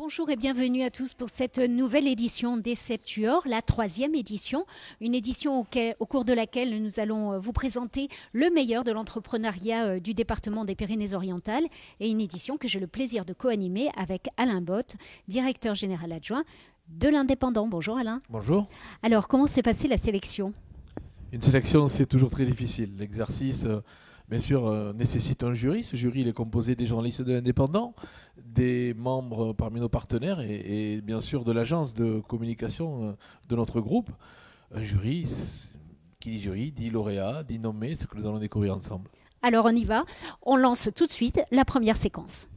Bonjour et bienvenue à tous pour cette nouvelle édition des Septuors, la 3e édition, une édition au cours de laquelle nous allons vous présenter le meilleur de l'entrepreneuriat du département des Pyrénées-Orientales et une édition que j'ai le plaisir de co-animer avec Alain Botte, directeur général adjoint de l'Indépendant. Bonjour Alain. Bonjour. Alors comment s'est passée la sélection ? Une sélection, c'est toujours très difficile. L'exercice, bien sûr, nécessite un jury. Ce jury, il est composé des journalistes de l'Indépendant, des membres parmi nos partenaires et bien sûr de l'agence de communication de notre groupe. Un jury, qui dit jury, dit lauréat, dit nommé, ce que nous allons découvrir ensemble. Alors on y va, on lance tout de suite la première séquence.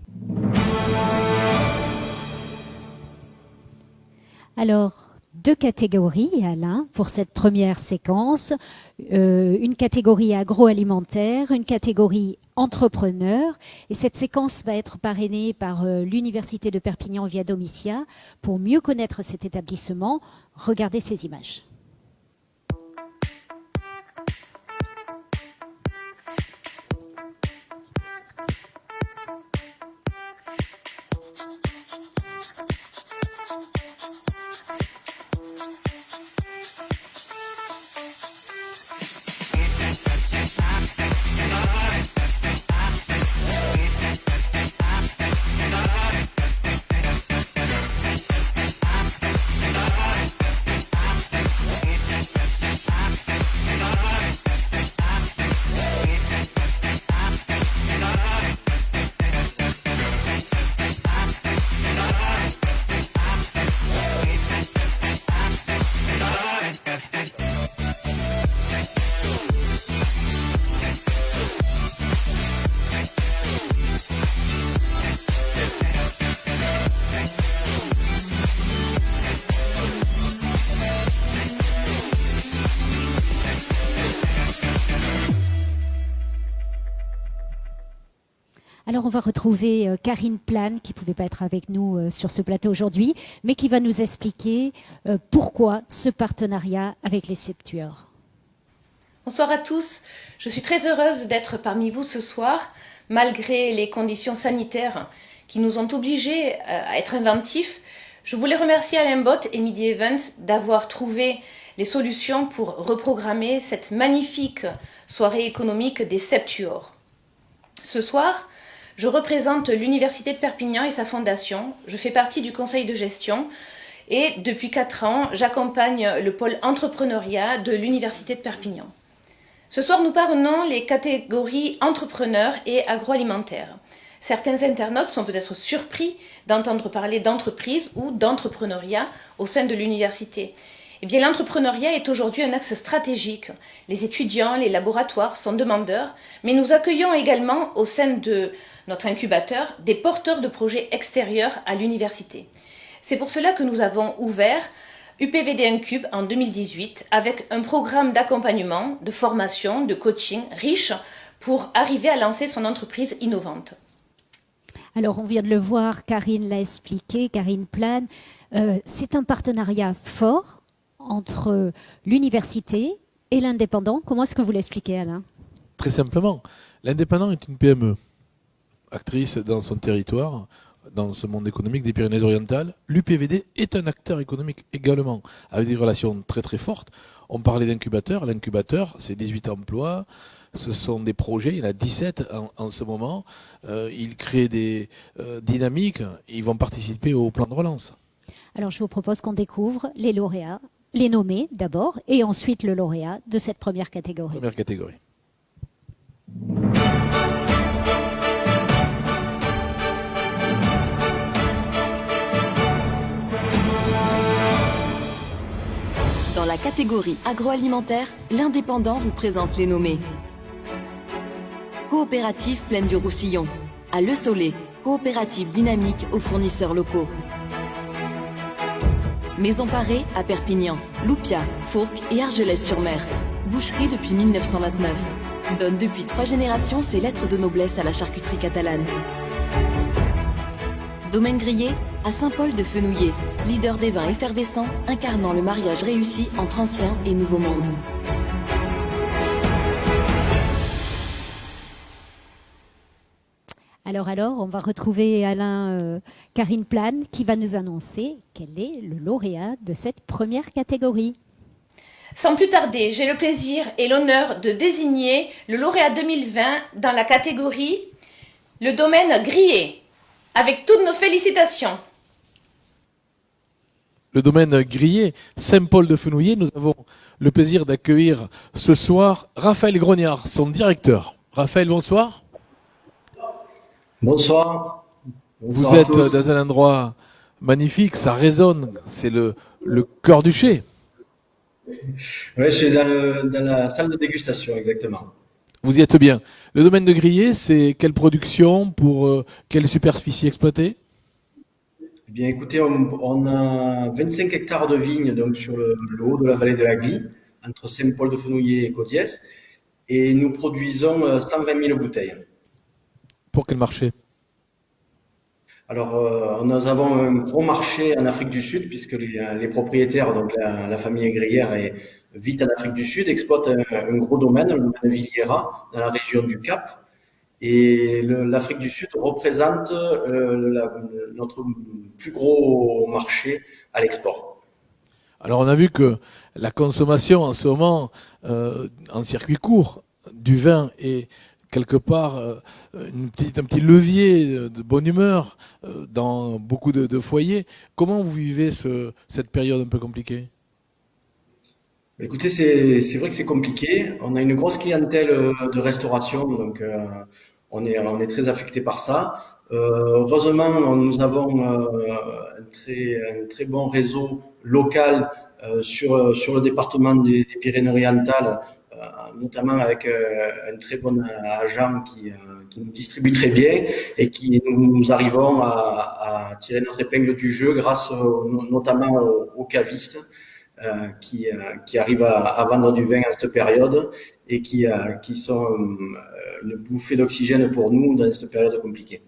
Alors, 2 catégories, Alain, pour cette première séquence. Une catégorie agroalimentaire, une catégorie entrepreneur. Et cette séquence va être parrainée par l'Université de Perpignan via Domitia. Pour mieux connaître cet établissement, regardez ces images. Alors on va retrouver Karine Plane, qui ne pouvait pas être avec nous sur ce plateau aujourd'hui, mais qui va nous expliquer pourquoi ce partenariat avec les Septuors. Bonsoir à tous, je suis très heureuse d'être parmi vous ce soir, malgré les conditions sanitaires qui nous ont obligés à être inventifs. Je voulais remercier Alain Botte et Midi Events d'avoir trouvé les solutions pour reprogrammer cette magnifique soirée économique des Septuors. Ce soir, je représente l'Université de Perpignan et sa fondation. Je fais partie du conseil de gestion et depuis 4 ans, j'accompagne le pôle entrepreneuriat de l'Université de Perpignan. Ce soir, nous parlons les catégories entrepreneurs et agroalimentaires. Certains internautes sont peut-être surpris d'entendre parler d'entreprise ou d'entrepreneuriat au sein de l'université. Eh bien, l'entrepreneuriat est aujourd'hui un axe stratégique. Les étudiants, les laboratoires sont demandeurs, mais nous accueillons également au sein de notre incubateur des porteurs de projets extérieurs à l'université. C'est pour cela que nous avons ouvert UPVD Incube en 2018 avec un programme d'accompagnement, de formation, de coaching riche pour arriver à lancer son entreprise innovante. Alors on vient de le voir, Karine l'a expliqué, Karine Plane, c'est un partenariat fort entre l'université et l'Indépendant. Comment est-ce que vous l'expliquez, Alain ? Très simplement, l'Indépendant est une PME, actrice dans son territoire, dans ce monde économique des Pyrénées-Orientales. L'UPVD est un acteur économique également, avec des relations très très fortes. On parlait d'incubateur. L'incubateur, c'est 18 emplois, ce sont des projets, il y en a 17 en ce moment. Ils créent des dynamiques, ils vont participer au plan de relance. Alors je vous propose qu'on découvre les lauréats, les nommés d'abord, et ensuite le lauréat de cette première catégorie. Première catégorie. Dans la catégorie agroalimentaire, l'Indépendant vous présente les nommés. Coopérative Plaine du Roussillon. À Le Soleil, coopérative dynamique aux fournisseurs locaux. Maison Parée à Perpignan, Loupia, Fourques et Argelès-sur-Mer. Boucherie depuis 1929. Donne depuis 3 générations ses lettres de noblesse à la charcuterie catalane. Domaine Grillé à Saint-Paul-de-Fenouillet, leader des vins effervescents incarnant le mariage réussi entre ancien et nouveau monde. Alors, on va retrouver Alain Karine Plane qui va nous annoncer quel est le lauréat de cette première catégorie. Sans plus tarder, j'ai le plaisir et l'honneur de désigner le lauréat 2020 dans la catégorie le domaine grillé, avec toutes nos félicitations. Le domaine grillé, Saint-Paul-de-Fenouillet, nous avons le plaisir d'accueillir ce soir Raphaël Grognard, son directeur. Raphaël, bonsoir. Bonsoir. Vous êtes dans un endroit magnifique, ça résonne, c'est le cœur du chai. Oui, je suis dans la salle de dégustation, exactement. Vous y êtes bien. Le domaine de grillé, c'est quelle production pour quelle superficie exploitée? Eh bien, écoutez, on a 25 hectares de vignes donc sur le haut de la vallée de la Glie, entre Saint-Paul-de-Fenouillet et Caudiès, et nous produisons 120 000 bouteilles. Pour quel marché? Alors, nous avons un gros marché en Afrique du Sud, puisque les propriétaires, donc la famille Aigrière, vit en Afrique du Sud, exploite un gros domaine, le domaine Villera, dans la région du Cap. Et l'Afrique du Sud représente notre plus gros marché à l'export. Alors on a vu que la consommation en ce moment en circuit court du vin est quelque part un petit levier de bonne humeur dans beaucoup de foyers. Comment vous vivez cette période un peu compliquée? Écoutez, c'est vrai que c'est compliqué. On a une grosse clientèle de restauration, donc on est très affecté par ça. Heureusement, nous avons un très bon réseau local sur le département des Pyrénées-Orientales, notamment avec un très bon agent qui nous distribue très bien et qui nous arrivons à tirer notre épingle du jeu grâce notamment aux cavistes qui arrivent à vendre du vin à cette période et qui sont une bouffée d'oxygène pour nous dans cette période compliquée.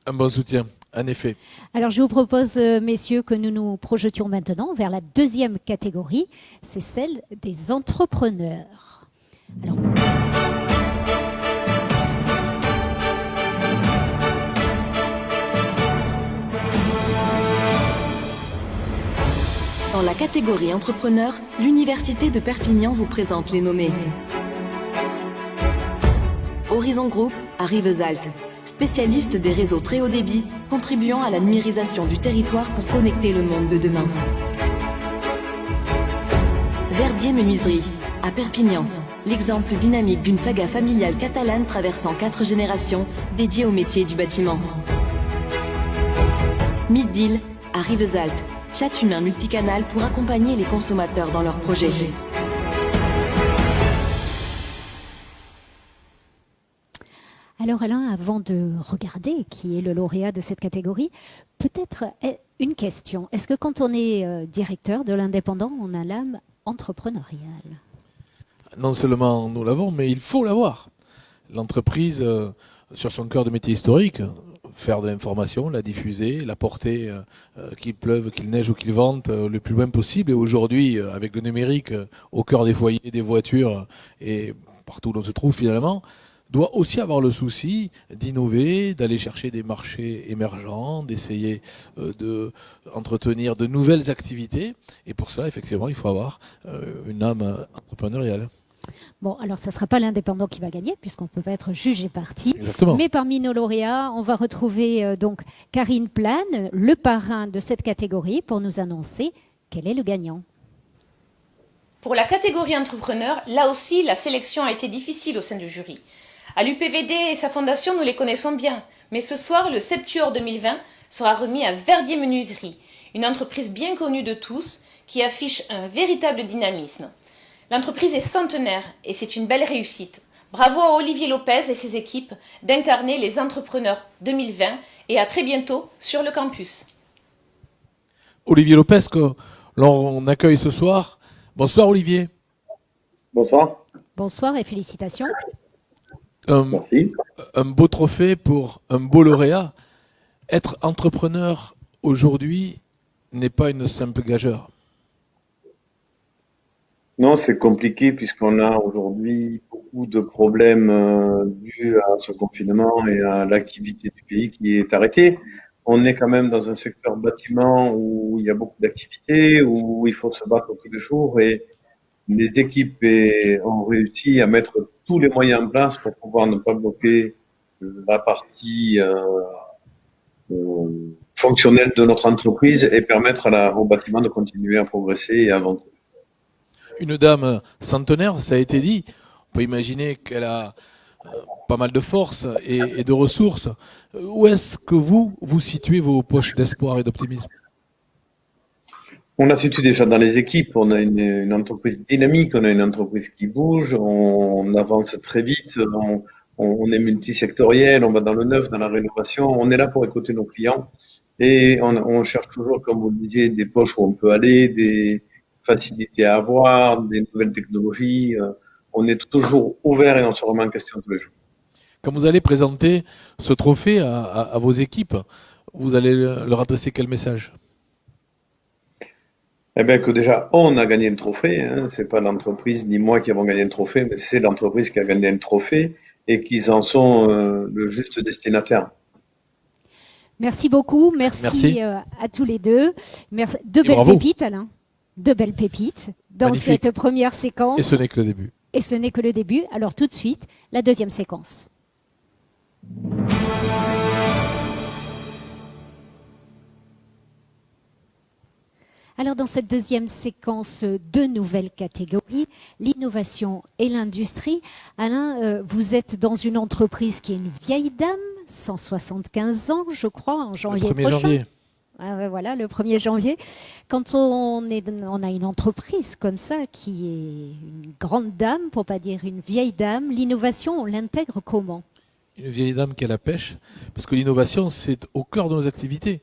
Un bon soutien, en effet. Alors je vous propose, messieurs, que nous nous projetions maintenant vers la deuxième catégorie, c'est celle des entrepreneurs. Alors... Dans la catégorie entrepreneur, l'Université de Perpignan vous présente les nommés. Horizon Group à Rivesaltes, spécialiste des réseaux très haut débit, contribuant à la numérisation du territoire pour connecter le monde de demain. Verdier Menuiserie à Perpignan, l'exemple dynamique d'une saga familiale catalane traversant 4 générations dédiée au métier du bâtiment. Mid-Deal à Rivesaltes, chat humain multicanal pour accompagner les consommateurs dans leurs projets. Alors Alain, avant de regarder qui est le lauréat de cette catégorie, peut-être une question. Est-ce que quand on est directeur de l'indépendant, on a l'âme entrepreneuriale? Non seulement nous l'avons, mais il faut l'avoir. L'entreprise, sur son cœur de métier historique, faire de l'information, la diffuser, la porter, qu'il pleuve, qu'il neige ou qu'il vente, le plus loin possible. Et aujourd'hui, avec le numérique, au cœur des foyers, des voitures et partout où l'on se trouve finalement, doit aussi avoir le souci d'innover, d'aller chercher des marchés émergents, d'essayer d'entretenir de nouvelles activités. Et pour cela, effectivement, il faut avoir une âme entrepreneuriale. Bon, alors ça ne sera pas l'indépendant qui va gagner, puisqu'on ne peut pas être juge et parti. Exactement. Mais parmi nos lauréats, on va retrouver donc Karine Plane, le parrain de cette catégorie, pour nous annoncer quel est le gagnant. Pour la catégorie entrepreneur, là aussi, la sélection a été difficile au sein du jury. À l'UPVD et sa fondation, nous les connaissons bien. Mais ce soir, le Septuor 2020 sera remis à Verdier Menuiserie, une entreprise bien connue de tous qui affiche un véritable dynamisme. L'entreprise est centenaire et c'est une belle réussite. Bravo à Olivier Lopez et ses équipes d'incarner les entrepreneurs 2020 et à très bientôt sur le campus. Olivier Lopez, que l'on accueille ce soir. Bonsoir Olivier. Bonsoir. Bonsoir et félicitations. Merci. Un beau trophée pour un beau lauréat. Être entrepreneur aujourd'hui n'est pas une simple gageure. Non, c'est compliqué puisqu'on a aujourd'hui beaucoup beaucoup de problèmes dus à ce confinement et à l'activité du pays qui est arrêtée. On est quand même dans un secteur bâtiment où il y a beaucoup d'activités, où il faut se battre tous les jours et les équipes ont réussi à mettre tous les moyens en place pour pouvoir ne pas bloquer la partie fonctionnelle de notre entreprise et permettre au bâtiment de continuer à progresser et à avancer. Une dame centenaire, ça a été dit. On peut imaginer qu'elle a pas mal de force et de ressources. Où est-ce que vous situez vos poches d'espoir et d'optimisme? On la situe déjà dans les équipes. On a une entreprise dynamique, on a une entreprise qui bouge, on avance très vite, on est multisectoriel, on va dans le neuf, dans la rénovation. On est là pour écouter nos clients et on cherche toujours, comme vous le disiez, des poches où on peut aller, des facilités à avoir, des nouvelles technologies. On est toujours ouvert et on se remet en question tous les jours. Quand vous allez présenter ce trophée à vos équipes, vous allez leur adresser quel message? Eh bien, que déjà, on a gagné le trophée. Hein. C'est pas l'entreprise ni moi qui avons gagné le trophée, mais c'est l'entreprise qui a gagné le trophée et qu'ils en sont le juste destinataire. Merci beaucoup. Merci. À tous les deux. Deux belles pépites, Alain. Deux belles pépites dans Magnifique. cette première séquence. Et ce n'est que le début. Et ce n'est que le début. Alors tout de suite, la deuxième séquence. Alors dans cette deuxième séquence, deux nouvelles catégories, l'innovation et l'industrie. Alain, vous êtes dans une entreprise qui est une vieille dame, 175 ans, je crois, en janvier Le 1er prochain. janvier. Ah ouais, voilà, le 1er janvier. Quand on a une entreprise comme ça, qui est une grande dame, pour pas dire une vieille dame, l'innovation, on l'intègre comment? Une vieille dame qui a la pêche, parce que l'innovation, c'est au cœur de nos activités.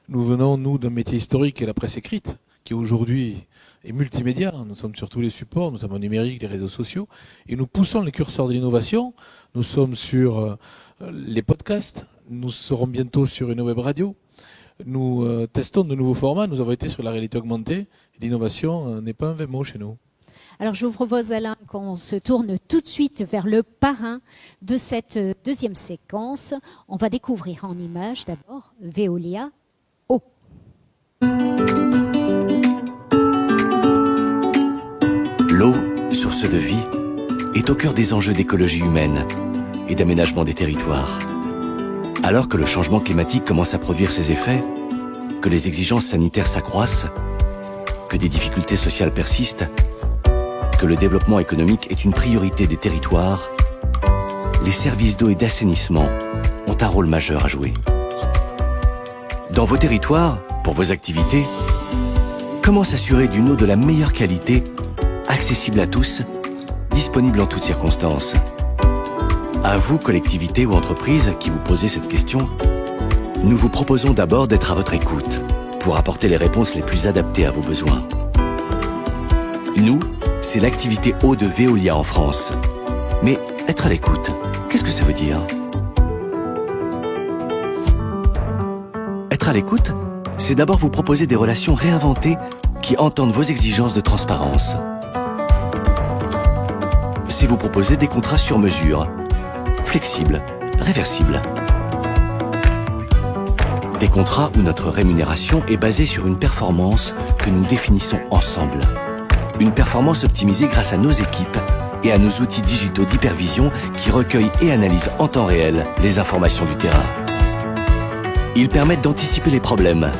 Nous venons, nous, d'un métier historique qui est la presse écrite, qui aujourd'hui est multimédia. Nous sommes sur tous les supports, nous sommes au numérique, les réseaux sociaux, et nous poussons les curseurs de l'innovation. Nous sommes sur les podcasts, nous serons bientôt sur une web radio. Nous testons de nouveaux formats, nous avons été sur la réalité augmentée. L'innovation n'est pas un vain mot chez nous. Alors je vous propose, Alain, qu'on se tourne tout de suite vers le parrain de cette deuxième séquence. On va découvrir en images d'abord Veolia Eau. L'eau, source de vie, est au cœur des enjeux d'écologie humaine et d'aménagement des territoires. Alors que le changement climatique commence à produire ses effets, que les exigences sanitaires s'accroissent, que des difficultés sociales persistent, que le développement économique est une priorité des territoires, les services d'eau et d'assainissement ont un rôle majeur à jouer. Dans vos territoires, pour vos activités, comment s'assurer d'une eau de la meilleure qualité, accessible à tous, disponible en toutes circonstances? À vous, collectivités ou entreprises, qui vous posez cette question, nous vous proposons d'abord d'être à votre écoute pour apporter les réponses les plus adaptées à vos besoins. Nous, c'est l'activité eau de Veolia en France. Mais être à l'écoute, qu'est-ce que ça veut dire? Être à l'écoute, c'est d'abord vous proposer des relations réinventées qui entendent vos exigences de transparence. C'est vous proposer des contrats sur mesure, flexibles, réversibles. Des contrats où notre rémunération est basée sur une performance que nous définissons ensemble. Une performance optimisée grâce à nos équipes et à nos outils digitaux d'hypervision qui recueillent et analysent en temps réel les informations du terrain. Ils permettent d'anticiper les problèmes.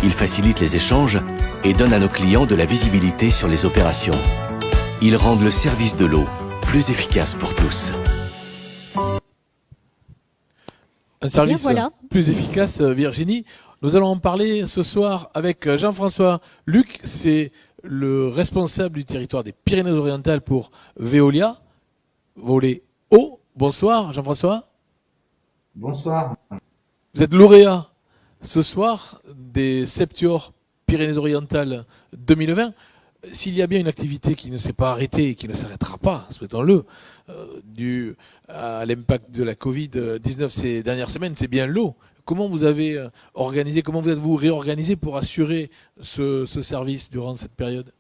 Ils facilitent les échanges et donnent à nos clients de la visibilité sur les opérations. Ils rendent le service de l'eau plus efficace pour tous. Un service voilà. plus efficace, Virginie. Nous allons en parler ce soir avec Jean-François Luc. C'est le responsable du territoire des Pyrénées-Orientales pour Veolia. Volet eau. Bonsoir, Jean-François. Bonsoir. Vous êtes lauréat ce soir des Septuors Pyrénées-Orientales 2020. S'il y a bien une activité qui ne s'est pas arrêtée et qui ne s'arrêtera pas, souhaitons-le, dû à l'impact de la Covid-19 ces dernières semaines, c'est bien l'eau. Comment vous avez organisé, comment vous êtes-vous réorganisé pour assurer ce service durant cette période?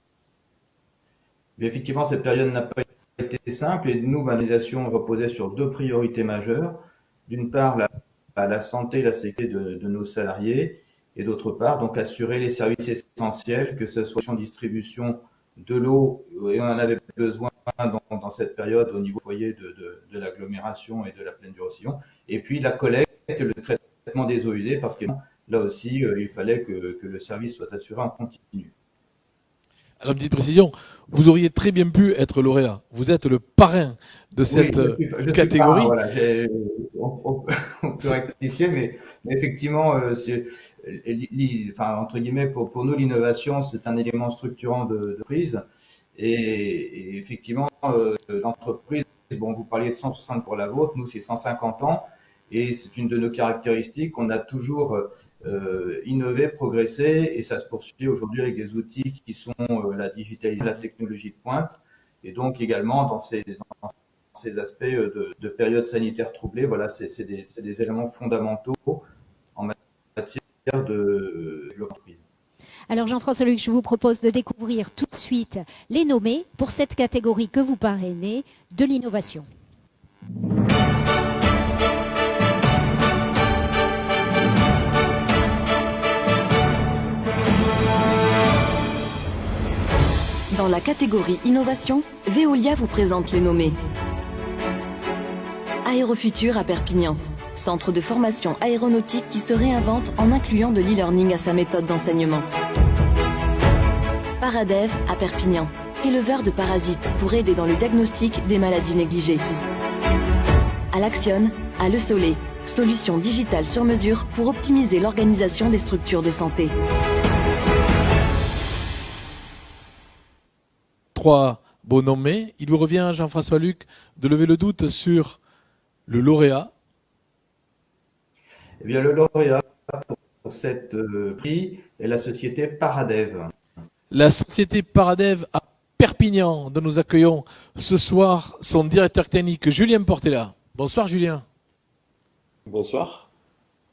Mais effectivement, cette période n'a pas été été simple et nous, l'organisation reposait sur deux priorités majeures. D'une part, la santé et la sécurité de nos salariés et d'autre part, donc assurer les services essentiels, que ce soit la distribution de l'eau, et on en avait besoin dans cette période au niveau foyer de l'agglomération et de la plaine du Roussillon, et puis la collecte et le traitement des eaux usées, parce que là aussi, il fallait que le service soit assuré en continu. Alors, une petite précision, vous auriez très bien pu être lauréat. Vous êtes le parrain de cette catégorie. Voilà, on peut rectifier, mais effectivement, entre guillemets, pour nous, l'innovation, c'est un élément structurant de prise. Et effectivement, l'entreprise, vous parliez de 160 pour la vôtre, nous, c'est 150 ans. Et c'est une de nos caractéristiques. On a toujours innové, progressé, et ça se poursuit aujourd'hui avec des outils qui sont la digitalisation, la technologie de pointe, et donc également dans ces aspects de période sanitaire troublée. Voilà, c'est des éléments fondamentaux en matière de l'entreprise. Alors Jean-François Luc, je vous propose de découvrir tout de suite les nommés pour cette catégorie que vous parrainez de l'innovation. Dans la catégorie Innovation, Veolia vous présente les nommés. Aérofutur à Perpignan, centre de formation aéronautique qui se réinvente en incluant de l'e-learning à sa méthode d'enseignement. Paradev à Perpignan, éleveur de parasites pour aider dans le diagnostic des maladies négligées. Alaxion à Le Soleil, solution digitale sur mesure pour optimiser l'organisation des structures de santé. 3 beaux nommés. Il vous revient, Jean-François Luc, de lever le doute sur le lauréat. Eh bien, le lauréat pour cette prix est la société Paradev. La société Paradev à Perpignan, dont nous accueillons ce soir son directeur technique, Julien Portella. Bonsoir, Julien. Bonsoir.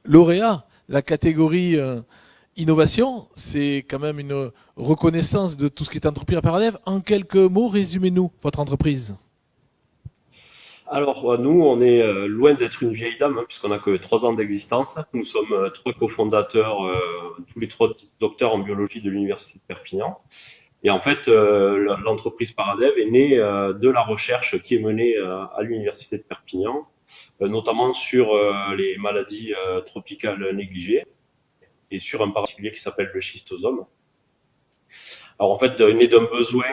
Lauréat, la catégorie innovation, c'est quand même une reconnaissance de tout ce qui est entrepris à Paradev. En quelques mots, résumez-nous votre entreprise. Alors, nous, on est loin d'être une vieille dame, puisqu'on n'a que 3 ans d'existence. Nous sommes 3 cofondateurs, tous les 3 docteurs en biologie de l'Université de Perpignan. Et en fait, l'entreprise Paradev est née de la recherche qui est menée à l'Université de Perpignan, notamment sur les maladies tropicales négligées, et sur un particulier qui s'appelle le schistosome. Alors en fait, né d'un besoin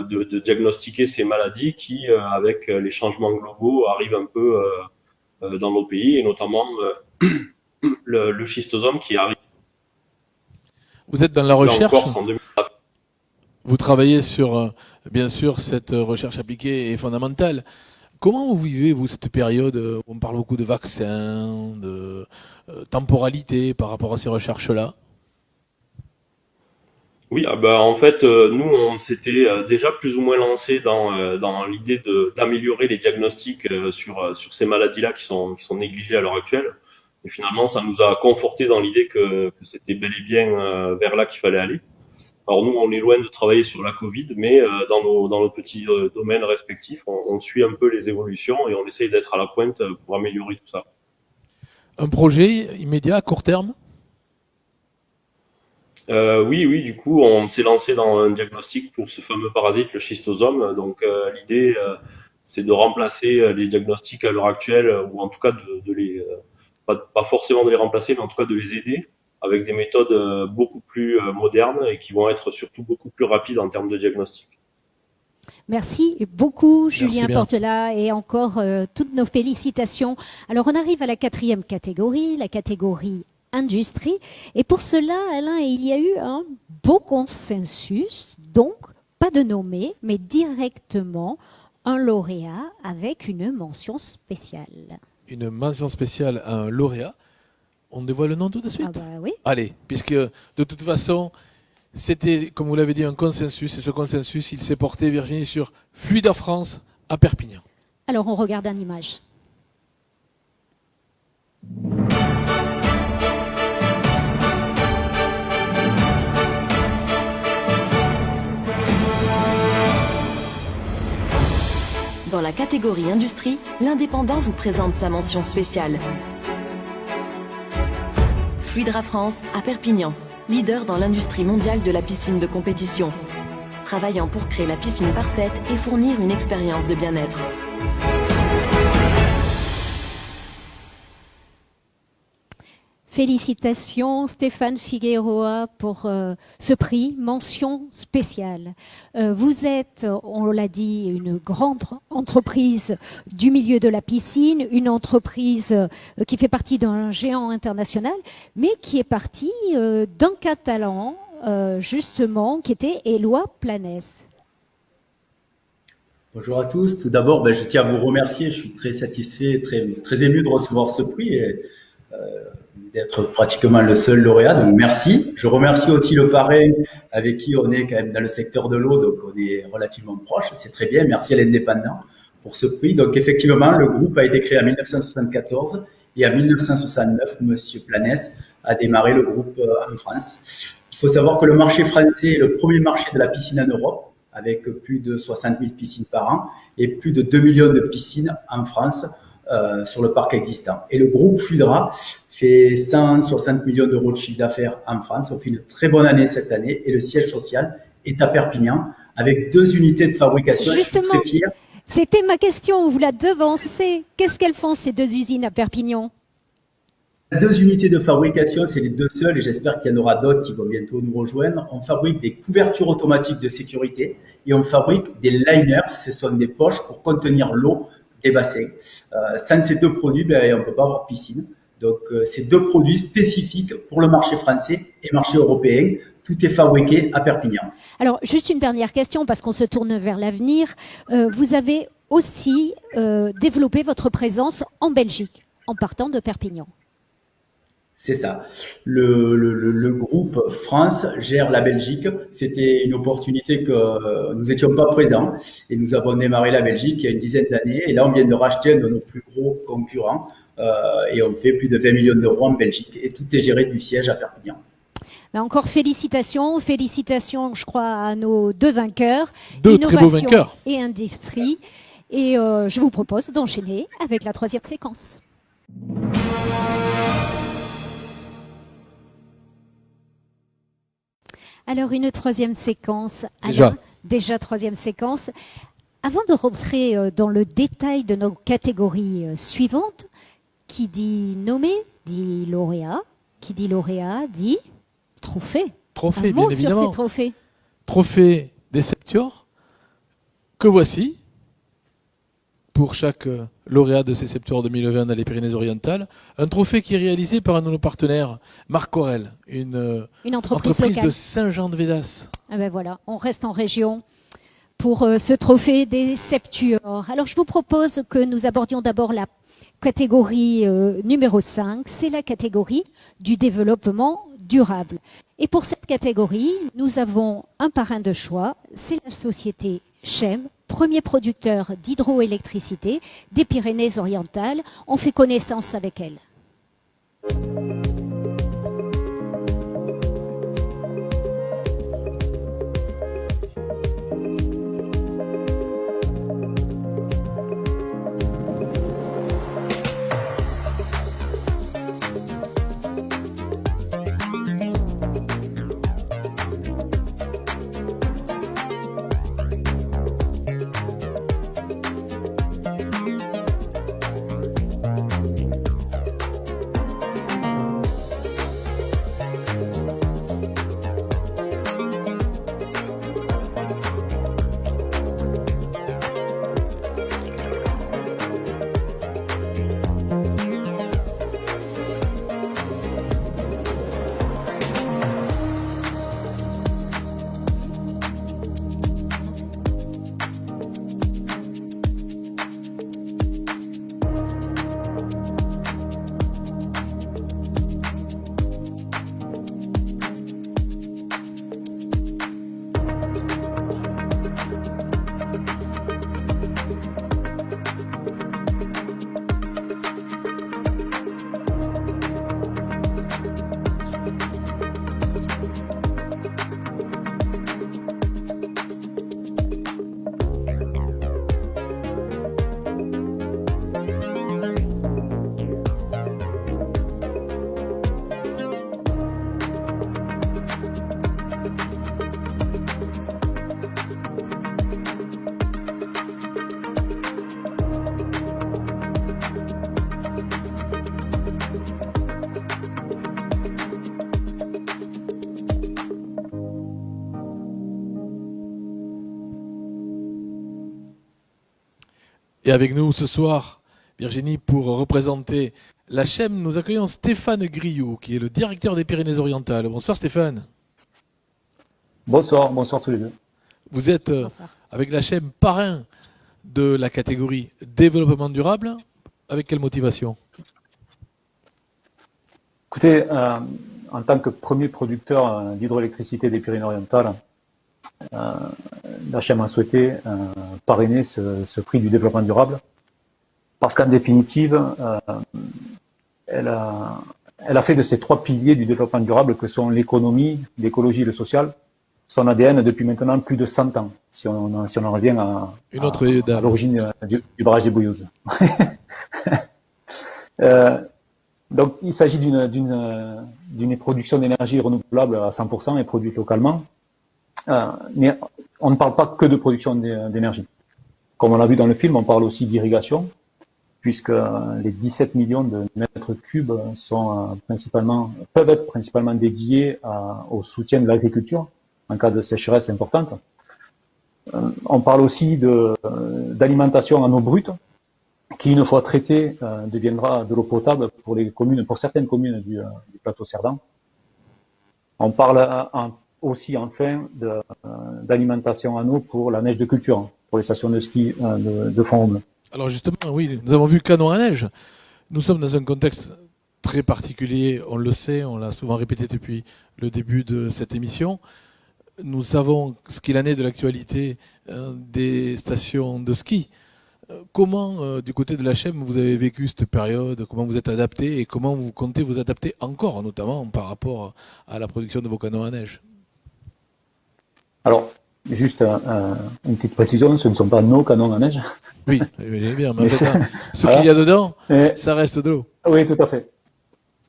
de diagnostiquer ces maladies qui, avec les changements globaux, arrivent un peu dans nos pays, et notamment le schistosome qui arrive. Vous êtes dans la recherche. En vous travaillez sur, bien sûr, cette recherche appliquée et fondamentale. Comment vous vivez, vous, cette période où on parle beaucoup de vaccins, de temporalité par rapport à ces recherches-là? Oui, en fait, nous, on s'était déjà plus ou moins lancé dans l'idée d'améliorer les diagnostics sur ces maladies-là qui sont négligées à l'heure actuelle. Et finalement, ça nous a conforté dans l'idée que c'était bel et bien vers là qu'il fallait aller. Alors nous, on est loin de travailler sur la Covid, mais dans nos petits domaines respectifs, on suit un peu les évolutions et on essaye d'être à la pointe pour améliorer tout ça. Un projet immédiat, à court terme? Oui, du coup, on s'est lancé dans un diagnostic pour ce fameux parasite, le schistosome. Donc l'idée, c'est de remplacer les diagnostics à l'heure actuelle, ou en tout cas de les, pas forcément de les remplacer, mais en tout cas de les aider avec des méthodes beaucoup plus modernes et qui vont être surtout beaucoup plus rapides en termes de diagnostic. Merci beaucoup, Julien bien. Portella, et encore toutes nos félicitations. Alors, on arrive à la 4e catégorie, la catégorie industrie. Et pour cela, Alain, il y a eu un beau consensus, donc pas de nommé, mais directement un lauréat avec une mention spéciale. Une mention spéciale à un lauréat. On dévoile le nom tout de suite? Ah bah oui. Allez, puisque de toute façon, c'était, comme vous l'avez dit, un consensus. Et ce consensus, il s'est porté, Virginie, sur Fluida France à Perpignan. Alors, on regarde en image. catégorie industrie, l'Indépendant vous présente sa mention spéciale. Fluidra France à Perpignan, leader dans l'industrie mondiale de la piscine de compétition, travaillant pour créer la piscine parfaite et fournir une expérience de bien-être. Félicitations Stéphane Figueroa pour ce prix, mention spéciale. Vous êtes, on l'a dit, une grande entreprise du milieu de la piscine, une entreprise qui fait partie d'un géant international, mais qui est partie d'un Catalan, justement, qui était Éloi Planès. Bonjour à tous. Tout d'abord, je tiens à vous remercier. Je suis très satisfait, très ému de recevoir ce prix et d'être pratiquement le seul lauréat. Donc merci. Je remercie aussi le parrain avec qui on est quand même dans le secteur de l'eau, donc on est relativement proche. C'est très bien. Merci à l'Indépendant pour ce prix. Donc effectivement, le groupe a été créé en 1974 et en 1969, Monsieur Planès a démarré le groupe en France. Il faut savoir que le marché français est le premier marché de la piscine en Europe, avec plus de 60 000 piscines par an et plus de 2 millions de piscines en France sur le parc existant. Et le groupe Fluidra fait 160 millions d'euros de chiffre d'affaires en France. On fait une très bonne année cette année et le siège social est à Perpignan avec 2 unités de fabrication. Justement, je suis très fier. C'était ma question, vous la devancez. Qu'est-ce qu'elles font ces 2 usines à Perpignan? 2 unités de fabrication, c'est les 2 seules et j'espère qu'il y en aura d'autres qui vont bientôt nous rejoindre. On fabrique des couvertures automatiques de sécurité et on fabrique des liners, ce sont des poches pour contenir l'eau des bassins. Sans ces 2 produits, on ne peut pas avoir piscine. Donc, c'est 2 produits spécifiques pour le marché français et le marché européen. Tout est fabriqué à Perpignan. Alors, juste une dernière question, parce qu'on se tourne vers l'avenir. Vous avez aussi développé votre présence en Belgique, en partant de Perpignan. C'est ça. Le groupe France gère la Belgique. C'était une opportunité que nous n'étions pas présents et nous avons démarré la Belgique il y a une dizaine d'années. Et là, on vient de racheter un de nos plus gros concurrents et on fait plus de 20 millions d'euros en Belgique et tout est géré du siège à Perpignan. Encore félicitations, je crois, à nos 2 vainqueurs, 2 très beaux vainqueurs. Et industrie. Et je vous propose d'enchaîner avec la 3e séquence. Alors, une 3e séquence. Déjà 3e séquence. Avant de rentrer dans le détail de nos catégories suivantes, qui dit nommé, dit lauréat. Qui dit lauréat, dit trophée. Trophée, Un bien mot évidemment. sur ces trophées. Trophée des Septuors, que voici, pour chaque lauréat de ces Septuors 2020 dans les Pyrénées-Orientales. Un trophée qui est réalisé par un de nos partenaires, Marc Aurel, une entreprise locale de Saint-Jean-de-Védas. Ah ben voilà, on reste en région pour ce trophée des Septuors. Alors je vous propose que nous abordions d'abord la catégorie numéro 5, c'est la catégorie du développement durable. Et pour cette catégorie, nous avons un parrain de choix, c'est la société Chem, premier producteur d'hydroélectricité des Pyrénées-Orientales. On fait connaissance avec elle. Et avec nous ce soir, Virginie, pour représenter la CHEM, nous accueillons Stéphane Grioux, qui est le directeur des Pyrénées-Orientales. Bonsoir Stéphane. Bonsoir tous les deux. Vous êtes, avec la CHEM, parrain de la catégorie développement durable. Avec quelle motivation? Écoutez, en tant que premier producteur d'hydroélectricité des Pyrénées-Orientales, la CHEM a souhaité parrainer ce prix du développement durable parce qu'en définitive, elle a fait de ces trois piliers du développement durable que sont l'économie, l'écologie et le social, son ADN depuis maintenant plus de 100 ans, si on en revient à l'origine du barrage des Bouilleuses. Donc, il s'agit d'une production d'énergie renouvelable à 100% et produite localement. Mais on ne parle pas que de production d'énergie. Comme on l'a vu dans le film, on parle aussi d'irrigation, puisque les 17 millions de mètres cubes peuvent être principalement dédiés au soutien de l'agriculture en cas de sécheresse importante. On parle aussi d'alimentation en eau brute, qui, une fois traitée, deviendra de l'eau potable pour certaines communes du plateau Cerdan. On parle aussi, enfin, d'alimentation en eau pour la neige de culture, pour les stations de ski de Font-Romeu. Alors justement, oui, nous avons vu canon à neige. Nous sommes dans un contexte très particulier, on le sait, on l'a souvent répété depuis le début de cette émission. Nous savons ce qu'il en est de l'actualité des stations de ski. Comment, du côté de la CHEM, vous avez vécu cette période? Comment vous êtes adapté et comment vous comptez vous adapter encore, notamment par rapport à la production de vos canons à neige? Alors, juste une petite précision, ce ne sont pas nos canons à neige. Oui, bien, mais ce qu'il y a dedans, ça reste de l'eau. Oui, tout à fait.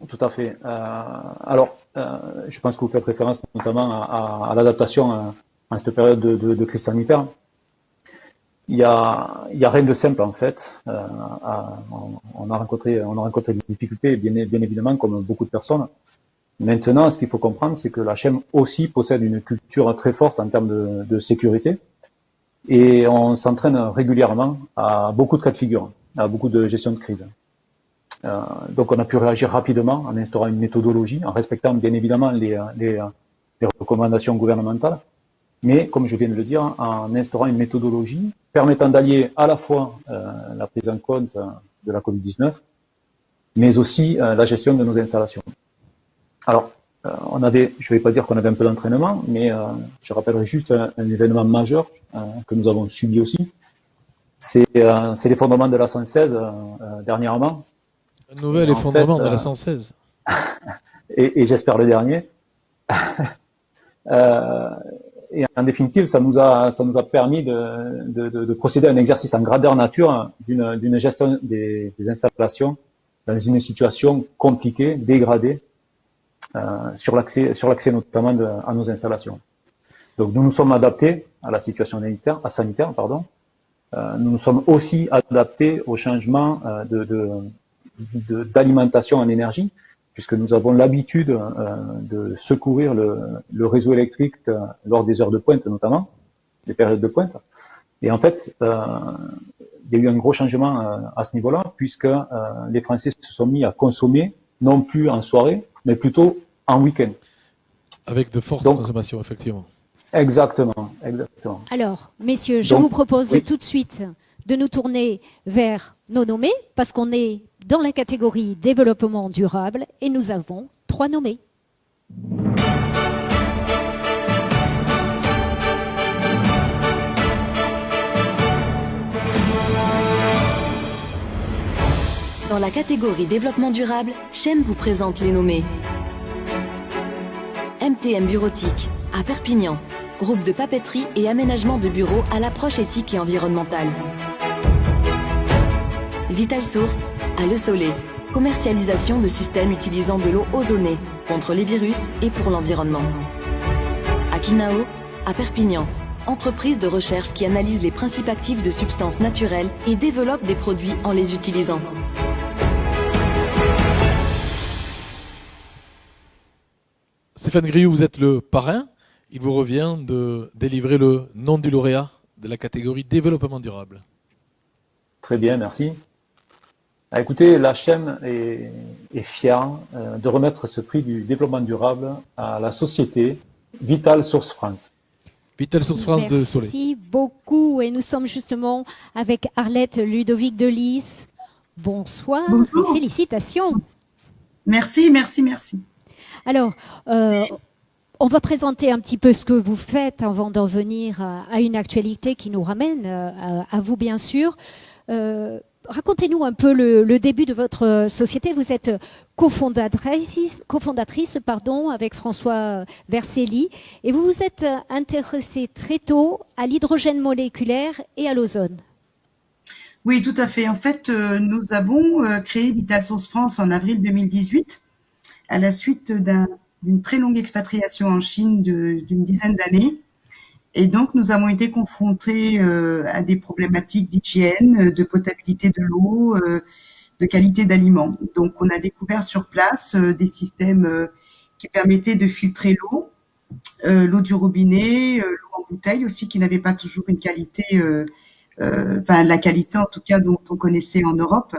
Tout à fait. Alors, je pense que vous faites référence notamment à l'adaptation à cette période de crise sanitaire. Il y a rien de simple en fait. On a rencontré des difficultés, bien évidemment, comme beaucoup de personnes. Maintenant, ce qu'il faut comprendre, c'est que la CHEM aussi possède une culture très forte en termes de sécurité, et on s'entraîne régulièrement à beaucoup de cas de figure, à beaucoup de gestion de crise. Donc, on a pu réagir rapidement en instaurant une méthodologie, en respectant bien évidemment les recommandations gouvernementales, mais comme je viens de le dire, en instaurant une méthodologie permettant d'allier à la fois la prise en compte de la Covid-19, mais aussi la gestion de nos installations. Alors, je ne vais pas dire qu'on avait un peu d'entraînement, mais je rappellerai juste un événement majeur que nous avons subi aussi. C'est l'effondrement de la 116 dernièrement. Un nouvel effondrement de la 116. Et j'espère le dernier. Et en définitive, ça nous a permis de procéder à un exercice en grandeur nature d'une gestion des installations dans une situation compliquée, dégradée, sur l'accès notamment à nos installations. Donc nous nous sommes adaptés à la situation sanitaire. Nous nous sommes aussi adaptés au changement d'alimentation en énergie, puisque nous avons l'habitude de secourir le réseau électrique lors des heures de pointe notamment, des périodes de pointe. Et en fait, il y a eu un gros changement à ce niveau-là, puisque les Français se sont mis à consommer, non plus en soirée, mais plutôt en week-end. Avec de fortes consommations, effectivement. Exactement. Alors, messieurs, je vous propose tout de suite de nous tourner vers nos nommés, parce qu'on est dans la catégorie développement durable et nous avons 3 nommés. Dans la catégorie développement durable, CHEM vous présente les nommés. MTM Bureautique, à Perpignan, groupe de papeterie et aménagement de bureaux à l'approche éthique et environnementale. Vital Source, à Le Soleil, commercialisation de systèmes utilisant de l'eau ozonée contre les virus et pour l'environnement. Akinao, à Perpignan, entreprise de recherche qui analyse les principes actifs de substances naturelles et développe des produits en les utilisant. Stéphane Grioux, vous êtes le parrain. Il vous revient de délivrer le nom du lauréat de la catégorie développement durable. Très bien, merci. Écoutez, l'HM est fier de remettre ce prix du développement durable à la société Vital Source France. Vital Source France de Soleil. Merci beaucoup. Et nous sommes justement avec Arlette Ludovic de Lys. Bonsoir Bonjour. et félicitations. Merci, merci, merci. Alors, on va présenter un petit peu ce que vous faites avant d'en venir à une actualité qui nous ramène à vous, bien sûr. Racontez-nous un peu le début de votre société. Vous êtes cofondatrice avec François Vercelli et vous vous êtes intéressé très tôt à l'hydrogène moléculaire et à l'ozone. Oui, tout à fait. En fait, nous avons créé Vital Source France en avril 2018 à la suite d'une très longue expatriation en Chine d'une dizaine d'années. Et donc, nous avons été confrontés à des problématiques d'hygiène, de potabilité de l'eau, de qualité d'aliments. Donc, on a découvert sur place des systèmes qui permettaient de filtrer l'eau du robinet, l'eau en bouteille aussi, qui n'avait pas toujours une qualité, la qualité en tout cas dont on connaissait en Europe.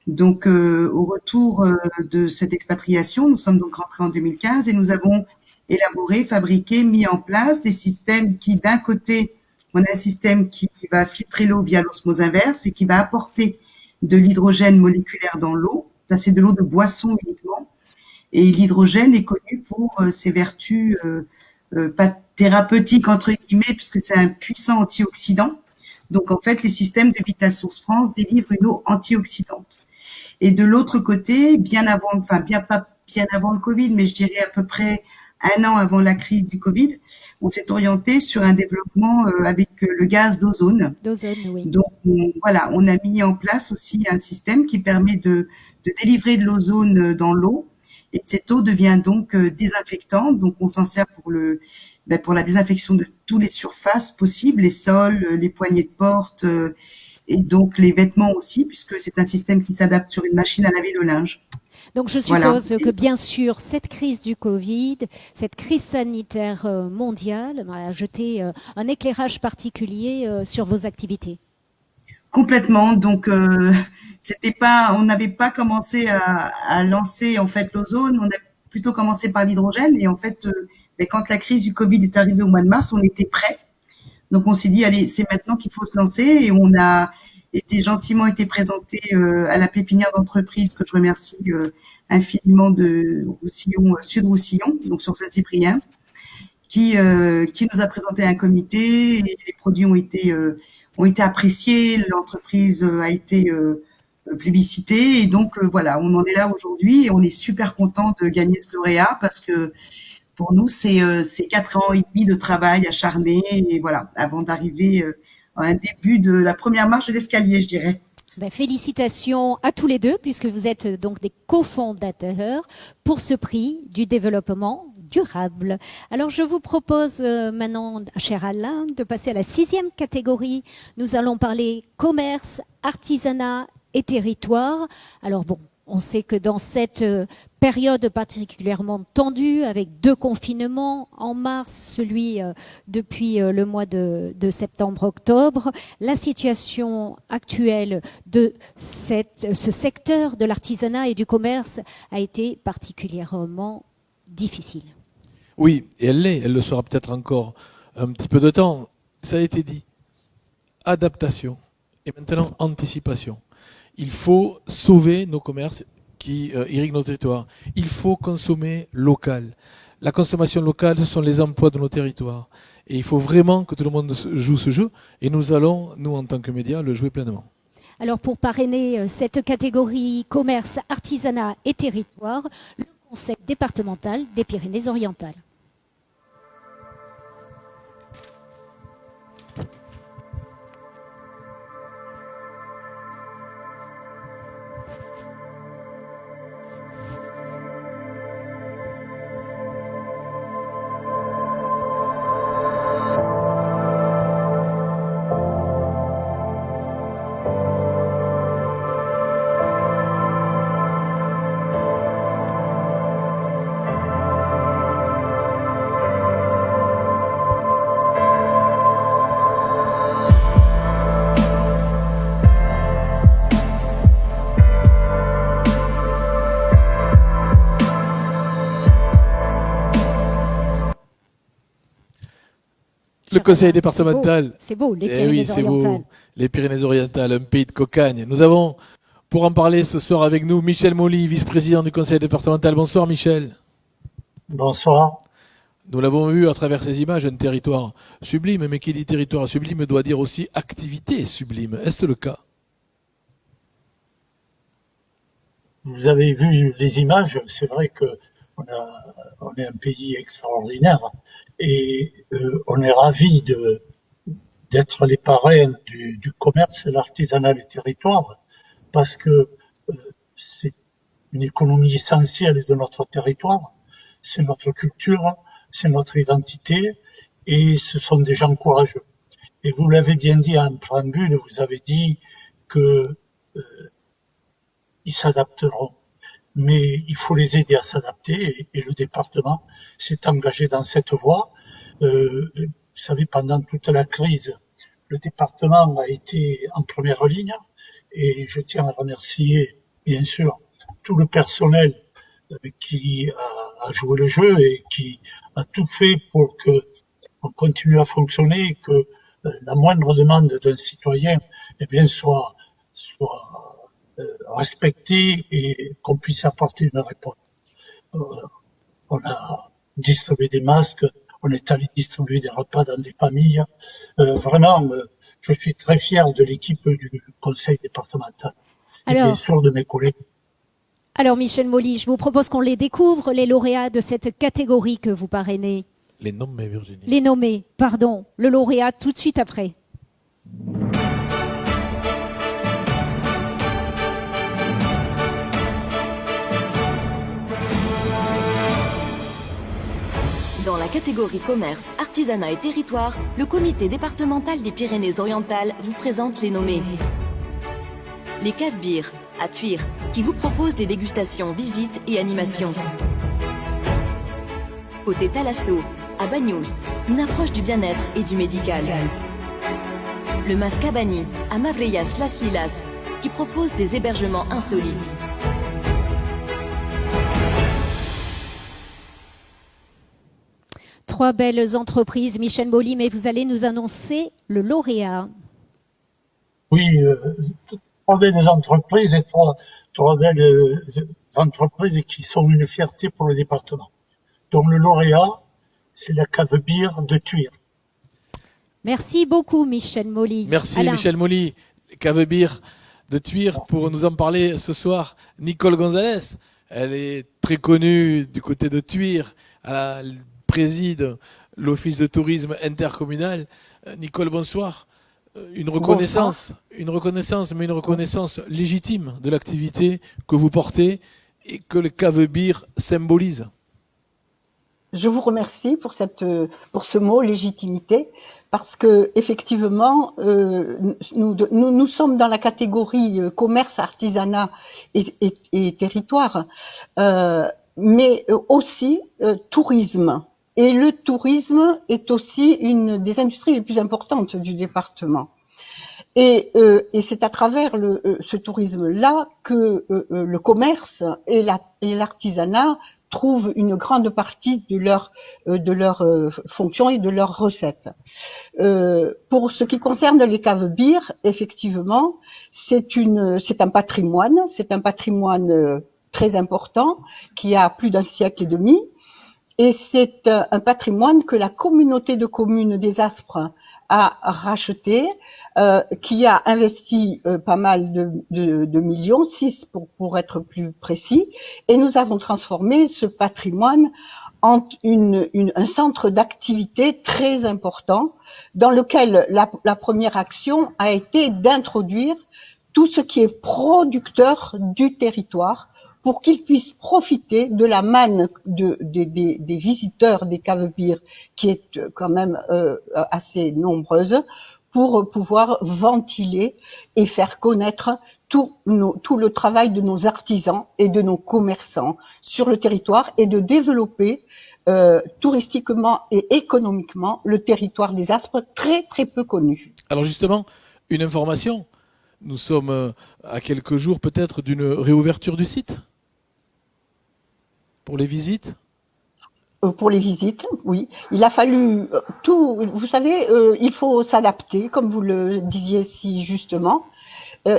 Donc, au retour de cette expatriation, nous sommes donc rentrés en 2015 et nous avons élaboré, fabriqué, mis en place des systèmes qui, d'un côté, on a un système qui va filtrer l'eau via l'osmose inverse et qui va apporter de l'hydrogène moléculaire dans l'eau. Ça, c'est de l'eau de boisson uniquement. Et l'hydrogène est connu pour ses vertus pas thérapeutiques, entre guillemets, puisque c'est un puissant antioxydant. Donc, en fait, les systèmes de Vital Source France délivrent une eau antioxydante. Et de l'autre côté, bien avant le Covid, mais je dirais à peu près 1 an avant la crise du Covid, on s'est orienté sur un développement avec le gaz d'ozone. D'ozone, oui. Donc, on a mis en place aussi un système qui permet de délivrer de l'ozone dans l'eau. Et cette eau devient donc désinfectante. Donc, on s'en sert pour la désinfection de toutes les surfaces possibles, les sols, les poignées de porte, et donc les vêtements aussi, puisque c'est un système qui s'adapte sur une machine à laver le linge. Donc je suppose que bien sûr cette crise du Covid, cette crise sanitaire mondiale a jeté un éclairage particulier sur vos activités. Complètement. Donc on n'avait pas commencé à lancer en fait l'ozone, on a plutôt commencé par l'hydrogène et en fait quand la crise du Covid est arrivée au mois de mars, on était prêts. Donc on s'est dit allez, c'est maintenant qu'il faut se lancer et on a gentiment été présenté à la pépinière d'entreprise que je remercie infiniment de Roussillon, Sud-Roussillon, donc sur Saint-Cyprien, qui nous a présenté un comité et les produits ont été appréciés, l'entreprise a été plébiscitée et donc voilà, on en est là aujourd'hui et on est super content de gagner ce lauréat parce que pour nous, c'est 4 ans et demi de travail acharné et voilà, avant d'arriver à un début de la première marche de l'escalier, je dirais. Félicitations à tous les deux, puisque vous êtes donc des cofondateurs pour ce prix du développement durable. Alors, je vous propose maintenant, cher Alain, de passer à la 6e catégorie. Nous allons parler commerce, artisanat et territoire. Alors bon, on sait que dans cette période particulièrement tendue, avec 2 confinements en mars, celui depuis le mois de septembre-octobre, la situation actuelle de ce secteur de l'artisanat et du commerce a été particulièrement difficile. Oui, et elle le sera peut-être encore un petit peu de temps. Ça a été dit. Adaptation et maintenant anticipation. Il faut sauver nos commerces qui irriguent nos territoires. Il faut consommer local. La consommation locale, ce sont les emplois de nos territoires. Et il faut vraiment que tout le monde joue ce jeu. Et nous allons, nous en tant que médias, le jouer pleinement. Alors pour parrainer cette catégorie commerce, artisanat et territoire, le Conseil départemental des Pyrénées-Orientales. Le conseil Alain. départemental. C'est beau, les Eh oui, c'est beau. Pyrénées-Orientales. Les Pyrénées-Orientales, un pays de cocagne. Nous avons, pour en parler ce soir avec nous, Michel Molly, vice-président du conseil départemental. Bonsoir Michel. Bonsoir. Nous l'avons vu à travers ces images, un territoire sublime, mais qui dit territoire sublime doit dire aussi activité sublime. Est-ce le cas? Vous avez vu les images, c'est vrai que on est un pays extraordinaire et on est ravis d'être les parrains du commerce, l'artisanat, le territoire, parce que c'est une économie essentielle de notre territoire, c'est notre culture, c'est notre identité et ce sont des gens courageux. Et vous l'avez bien dit en préambule, vous avez dit que ils s'adapteront. Mais il faut les aider à s'adapter et le département s'est engagé dans cette voie. Vous savez, pendant toute la crise, le département a été en première ligne et je tiens à remercier, bien sûr, tout le personnel qui a joué le jeu et qui a tout fait pour que on continue à fonctionner et que la moindre demande d'un citoyen, eh bien, soit respectée et qu'on puisse apporter une réponse. On a distribué des masques, on est allé distribuer des repas dans des familles. Vraiment, je suis très fier de l'équipe du conseil départemental et bien sûr de mes collègues. Alors Michel Molly, je vous propose qu'on les découvre, les lauréats de cette catégorie que vous parrainez. Les nommés, Virginie. Les nommés, pardon. Le lauréat tout de suite après. Dans la catégorie commerce, artisanat et territoire, le comité départemental des Pyrénées-Orientales vous présente les nommés. Les caves bières à Thuir, qui vous proposent des dégustations, visites et animations. Côté Talasso, à Banyuls, une approche du bien-être et du médical. Le Mascabani, à Mavreias Las Lilas, qui propose des hébergements insolites. Trois belles entreprises, Michel Molly, mais vous allez nous annoncer le lauréat. Oui, trois belles entreprises et trois belles entreprises qui sont une fierté pour le département. Donc le lauréat, c'est la cave bière de Thuir. Merci beaucoup, Michel Molly. Merci Alain. Michel Molly, cave bière de Thuir, pour nous en parler ce soir. Nicole Gonzalez, elle est très connue du côté de Thuir. Elle préside l'office de tourisme intercommunal. Nicole, bonsoir. Une reconnaissance, mais une reconnaissance légitime de l'activité que vous portez et que le cave bière symbolise. Je vous remercie pour ce mot légitimité, parce que effectivement, nous sommes dans la catégorie commerce, artisanat et territoire, mais aussi tourisme. Et le tourisme est aussi une des industries les plus importantes du département. Et c'est à travers ce tourisme-là que le commerce et l'artisanat trouvent une grande partie de leur fonction et de leurs recettes. Pour ce qui concerne les caves bières, effectivement, c'est un patrimoine très important qui a plus d'un siècle et demi. Et c'est un patrimoine que la communauté de communes des Aspres a racheté, qui a investi pas mal de millions, 6 pour être plus précis, et nous avons transformé ce patrimoine en un centre d'activité très important, dans lequel la première action a été d'introduire tout ce qui est producteur du territoire, pour qu'ils puissent profiter de la manne des visiteurs des caves bières, qui est quand même assez nombreuse, pour pouvoir ventiler et faire connaître tout le travail de nos artisans et de nos commerçants sur le territoire, et de développer touristiquement et économiquement le territoire des Aspres, très très peu connu. Alors justement, une information, nous sommes à quelques jours peut-être d'une réouverture du site pour les visites. Pour les visites, oui. Il a fallu tout. Vous savez, il faut s'adapter, comme vous le disiez si justement.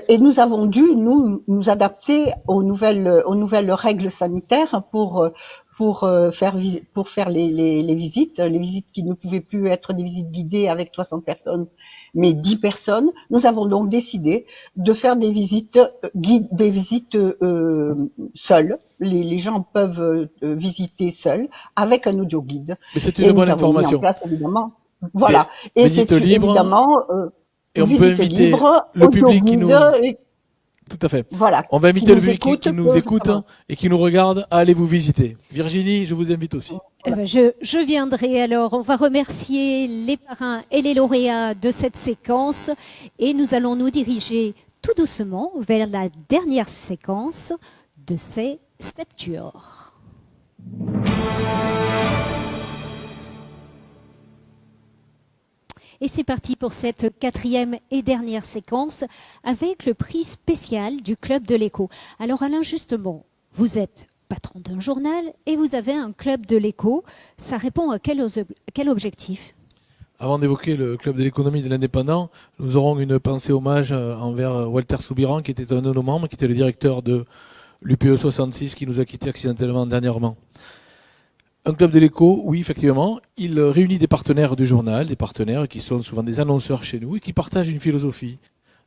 Et nous avons dû nous adapter aux nouvelles règles sanitaires pour faire les visites qui ne pouvaient plus être des visites guidées avec 300 personnes, mais 10 personnes. Nous avons donc décidé de faire des visites seules. Les gens peuvent visiter seuls avec un audio guide. Mais c'est une bonne information. Mis en place, évidemment. Voilà. Et c'est libre, évidemment et on peut inviter libre, le public qui nous... Tout à fait. Voilà. On va inviter le public qui nous écoute et qui nous regarde à aller vous visiter. Virginie, je vous invite aussi. Je viendrai alors. On va remercier les parrains et les lauréats de cette séquence et nous allons nous diriger tout doucement vers la dernière séquence de ces Step Tours. Et c'est parti pour cette 4e et dernière séquence avec le prix spécial du Club de l'Écho. Alors Alain, justement, vous êtes patron d'un journal et vous avez un Club de l'Écho. Ça répond à quel objectif ? Avant d'évoquer le Club de l'économie de l'indépendant, nous aurons une pensée hommage envers Walter Soubiran, qui était un de nos membres, qui était le directeur de l'UPE 66, qui nous a quittés accidentellement dernièrement. Un Club de l'Écho, oui, effectivement, il réunit des partenaires du journal, des partenaires qui sont souvent des annonceurs chez nous et qui partagent une philosophie.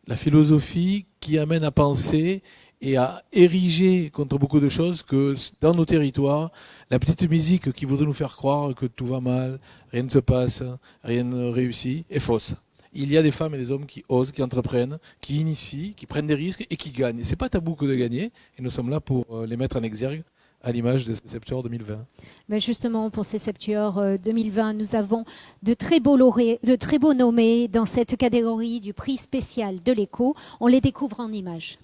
La philosophie qui amène à penser et à ériger contre beaucoup de choses que dans nos territoires, la petite musique qui voudrait nous faire croire que tout va mal, rien ne se passe, rien ne réussit, est fausse. Il y a des femmes et des hommes qui osent, qui entreprennent, qui initient, qui prennent des risques et qui gagnent. Et c'est pas tabou que de gagner, et nous sommes là pour les mettre en exergue, à l'image de Septuor 2020. Mais justement, pour ces Septuor 2020, nous avons de très beaux nommés dans cette catégorie du prix spécial de l'Écho. On les découvre en images.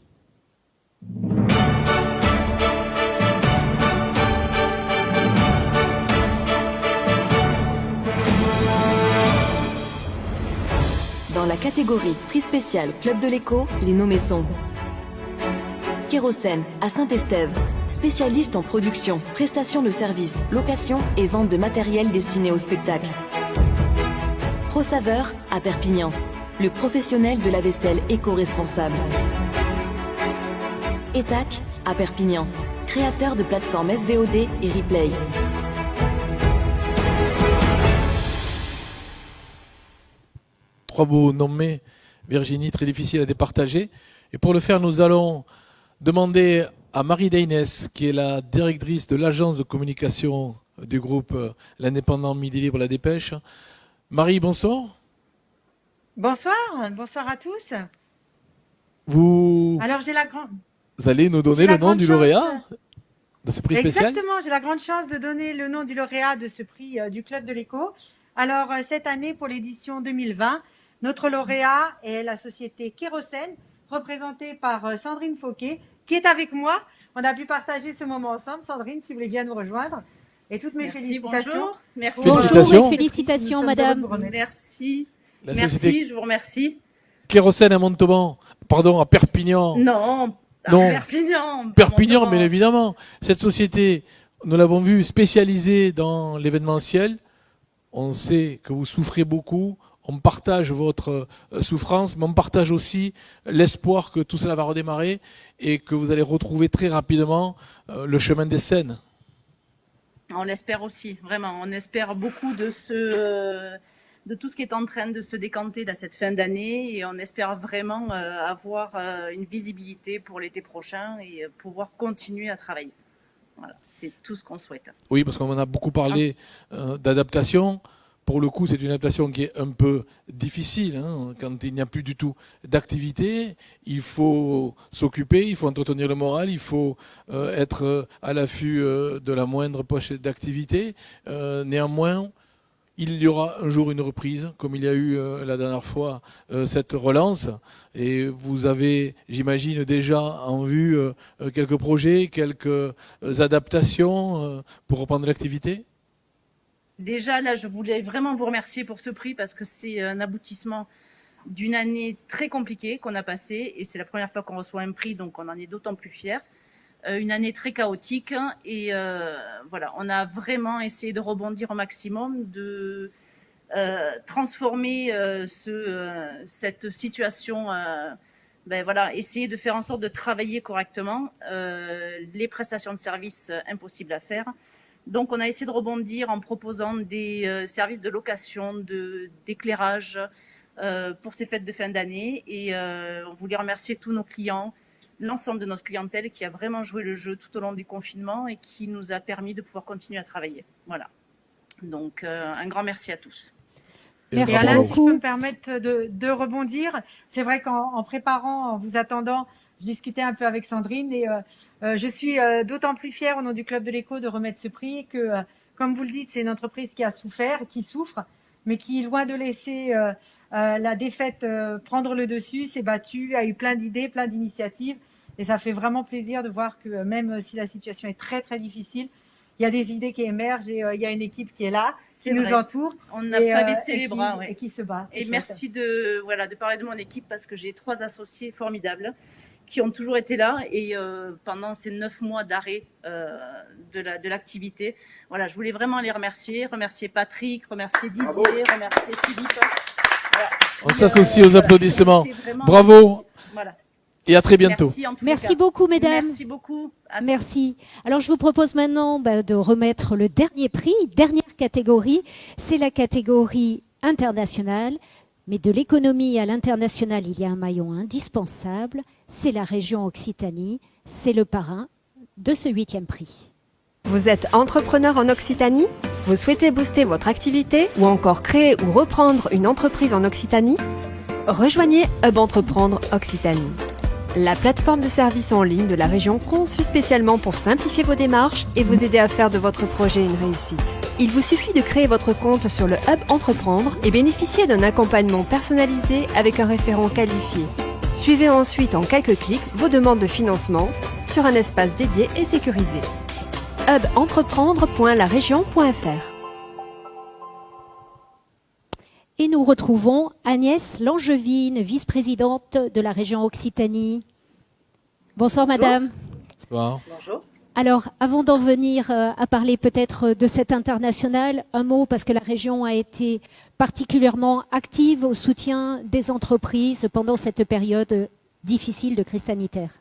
Dans la catégorie prix spécial Club de l'Écho, les nommés sont Kérosène à Saint-Estève, spécialiste en production, prestation de services, location et vente de matériel destiné au spectacle. ProSaveur à Perpignan, le professionnel de la vaisselle éco-responsable. ETAC à Perpignan, créateur de plateformes SVOD et Replay. Trois beaux nommés, Virginie, très difficile à départager. Et pour le faire, nous allons demander à Marie Deynès, qui est la directrice de l'agence de communication du groupe L'Indépendant, Midi Libre, La Dépêche. Marie, bonsoir. Bonsoir à tous. Alors Vous allez nous donner le nom du lauréat de ce prix spécial ? Exactement, j'ai la grande chance de donner le nom du lauréat de ce prix du Club de l'Écho. Alors cette année, pour l'édition 2020, notre lauréat est la société Kérosène, représentée par Sandrine Fauquet, qui est avec moi. On a pu partager ce moment ensemble. Sandrine, si vous voulez bien nous rejoindre. Et toutes mes félicitations. Bonjour. Merci. Bonjour et félicitations, madame. Merci. Je vous remercie. Kérosène à Montauban, pardon, à Perpignan. Non. Perpignan. Perpignan, bien évidemment. Cette société, nous l'avons vu, spécialisée dans l'événementiel. On sait que vous souffrez beaucoup. On partage votre souffrance, mais on partage aussi l'espoir que tout cela va redémarrer et que vous allez retrouver très rapidement le chemin des scènes. On l'espère aussi, vraiment. On espère beaucoup de tout ce qui est en train de se décanter à cette fin d'année et on espère vraiment avoir une visibilité pour l'été prochain et pouvoir continuer à travailler. Voilà, c'est tout ce qu'on souhaite. Oui, parce qu'on en a beaucoup parlé d'adaptation. Pour le coup, c'est une adaptation qui est un peu difficile. Quand il n'y a plus du tout d'activité, il faut s'occuper, il faut entretenir le moral, il faut être à l'affût de la moindre poche d'activité. Néanmoins, il y aura un jour une reprise, comme il y a eu la dernière fois cette relance. Et vous avez, j'imagine, déjà en vue quelques projets, quelques adaptations pour reprendre l'activité ? Déjà, là, je voulais vraiment vous remercier pour ce prix parce que c'est un aboutissement d'une année très compliquée qu'on a passée et c'est la première fois qu'on reçoit un prix, donc on en est d'autant plus fiers. une année très chaotique et voilà, on a vraiment essayé de rebondir au maximum, de transformer cette situation, voilà, essayer de faire en sorte de travailler correctement, les prestations de services impossibles à faire. Donc on a essayé de rebondir en proposant des services de location, d'éclairage pour ces fêtes de fin d'année et on voulait remercier tous nos clients, l'ensemble de notre clientèle qui a vraiment joué le jeu tout au long du confinement et qui nous a permis de pouvoir continuer à travailler. Voilà. Donc un grand merci à tous. Merci et Alain, beaucoup. si je peux me permettre de rebondir, c'est vrai qu'en préparant, en vous attendant, je discutais un peu avec Sandrine et je suis d'autant plus fière au nom du Club de l'Éco de remettre ce prix que, comme vous le dites, c'est une entreprise qui a souffert, qui souffre, mais qui, loin de laisser la défaite prendre le dessus, s'est battue, a eu plein d'idées, plein d'initiatives et ça fait vraiment plaisir de voir que même si la situation est très très difficile, il y a des idées qui émergent et il y a une équipe qui est là, qui nous entoure. On n'a pas baissé et les bras. Ouais. Et qui se bat. Et merci de parler de mon équipe parce que j'ai 3 associés formidables qui ont toujours été là et pendant ces 9 mois d'arrêt de l'activité. Voilà, je voulais vraiment les remercier Patrick, remercier Didier, remercier Philippe. Voilà. On s'associe aux applaudissements. Bravo. Voilà. Et à très bientôt. Merci beaucoup, mesdames. Merci beaucoup. Merci. Alors, je vous propose maintenant de remettre le dernier prix, dernière catégorie. C'est la catégorie internationale. Mais de l'économie à l'international, il y a un maillon indispensable. C'est la région Occitanie. C'est le parrain de ce 8e prix. Vous êtes entrepreneur en Occitanie? Vous souhaitez booster votre activité ou encore créer ou reprendre une entreprise en Occitanie? Rejoignez Hub Entreprendre Occitanie. La plateforme de services en ligne de la région conçue spécialement pour simplifier vos démarches et vous aider à faire de votre projet une réussite. Il vous suffit de créer votre compte sur le Hub Entreprendre et bénéficier d'un accompagnement personnalisé avec un référent qualifié. Suivez ensuite en quelques clics vos demandes de financement sur un espace dédié et sécurisé. hubentreprendre.laregion.fr. Et nous retrouvons Agnès Langevine, vice-présidente de la région Occitanie. Bonsoir, madame. Bonsoir. Bonjour. Alors, avant d'en venir à parler peut-être de cet international, un mot parce que la région a été particulièrement active au soutien des entreprises pendant cette période difficile de crise sanitaire.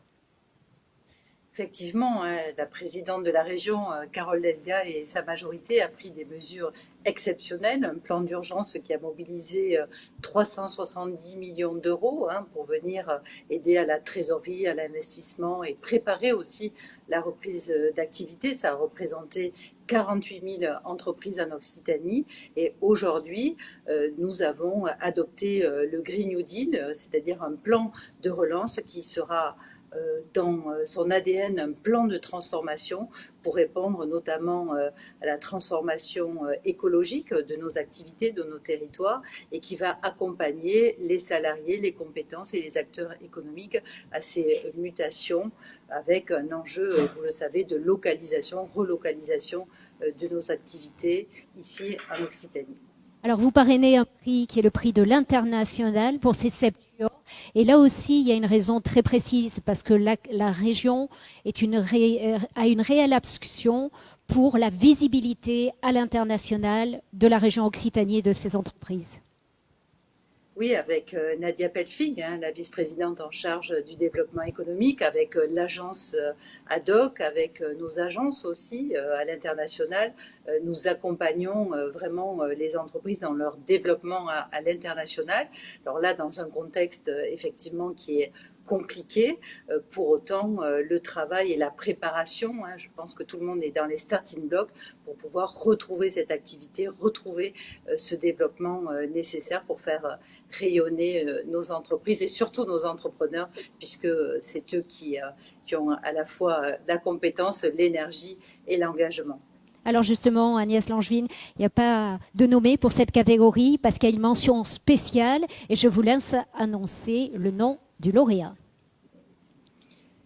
Effectivement, la présidente de la région, Carole Delga, et sa majorité a pris des mesures exceptionnelles, un plan d'urgence qui a mobilisé 370 millions d'euros pour venir aider à la trésorerie, à l'investissement et préparer aussi la reprise d'activité. Ça a représenté 48 000 entreprises en Occitanie et aujourd'hui, nous avons adopté le Green New Deal, c'est-à-dire un plan de relance qui sera dans son ADN un plan de transformation pour répondre notamment à la transformation écologique de nos activités, de nos territoires et qui va accompagner les salariés, les compétences et les acteurs économiques à ces mutations avec un enjeu, vous le savez, de localisation, relocalisation de nos activités ici en Occitanie. Alors, vous parrainez un prix qui est le prix de l'international pour ces septuors. Et là aussi, il y a une raison très précise parce que la région a une réelle action pour la visibilité à l'international de la région Occitanie et de ses entreprises. Oui, avec Nadia Pelfig, la vice-présidente en charge du développement économique, avec l'agence ad hoc, avec nos agences aussi à l'international. Nous accompagnons vraiment les entreprises dans leur développement à l'international. Alors là, dans un contexte effectivement qui est compliqué. Pour autant, le travail et la préparation, je pense que tout le monde est dans les starting blocks pour pouvoir retrouver cette activité, retrouver ce développement nécessaire pour faire rayonner nos entreprises et surtout nos entrepreneurs, puisque c'est eux qui ont à la fois la compétence, l'énergie et l'engagement. Alors justement, Agnès Langevine, il n'y a pas de nommé pour cette catégorie parce qu'il y a une mention spéciale et je vous laisse annoncer le nom du lauréat.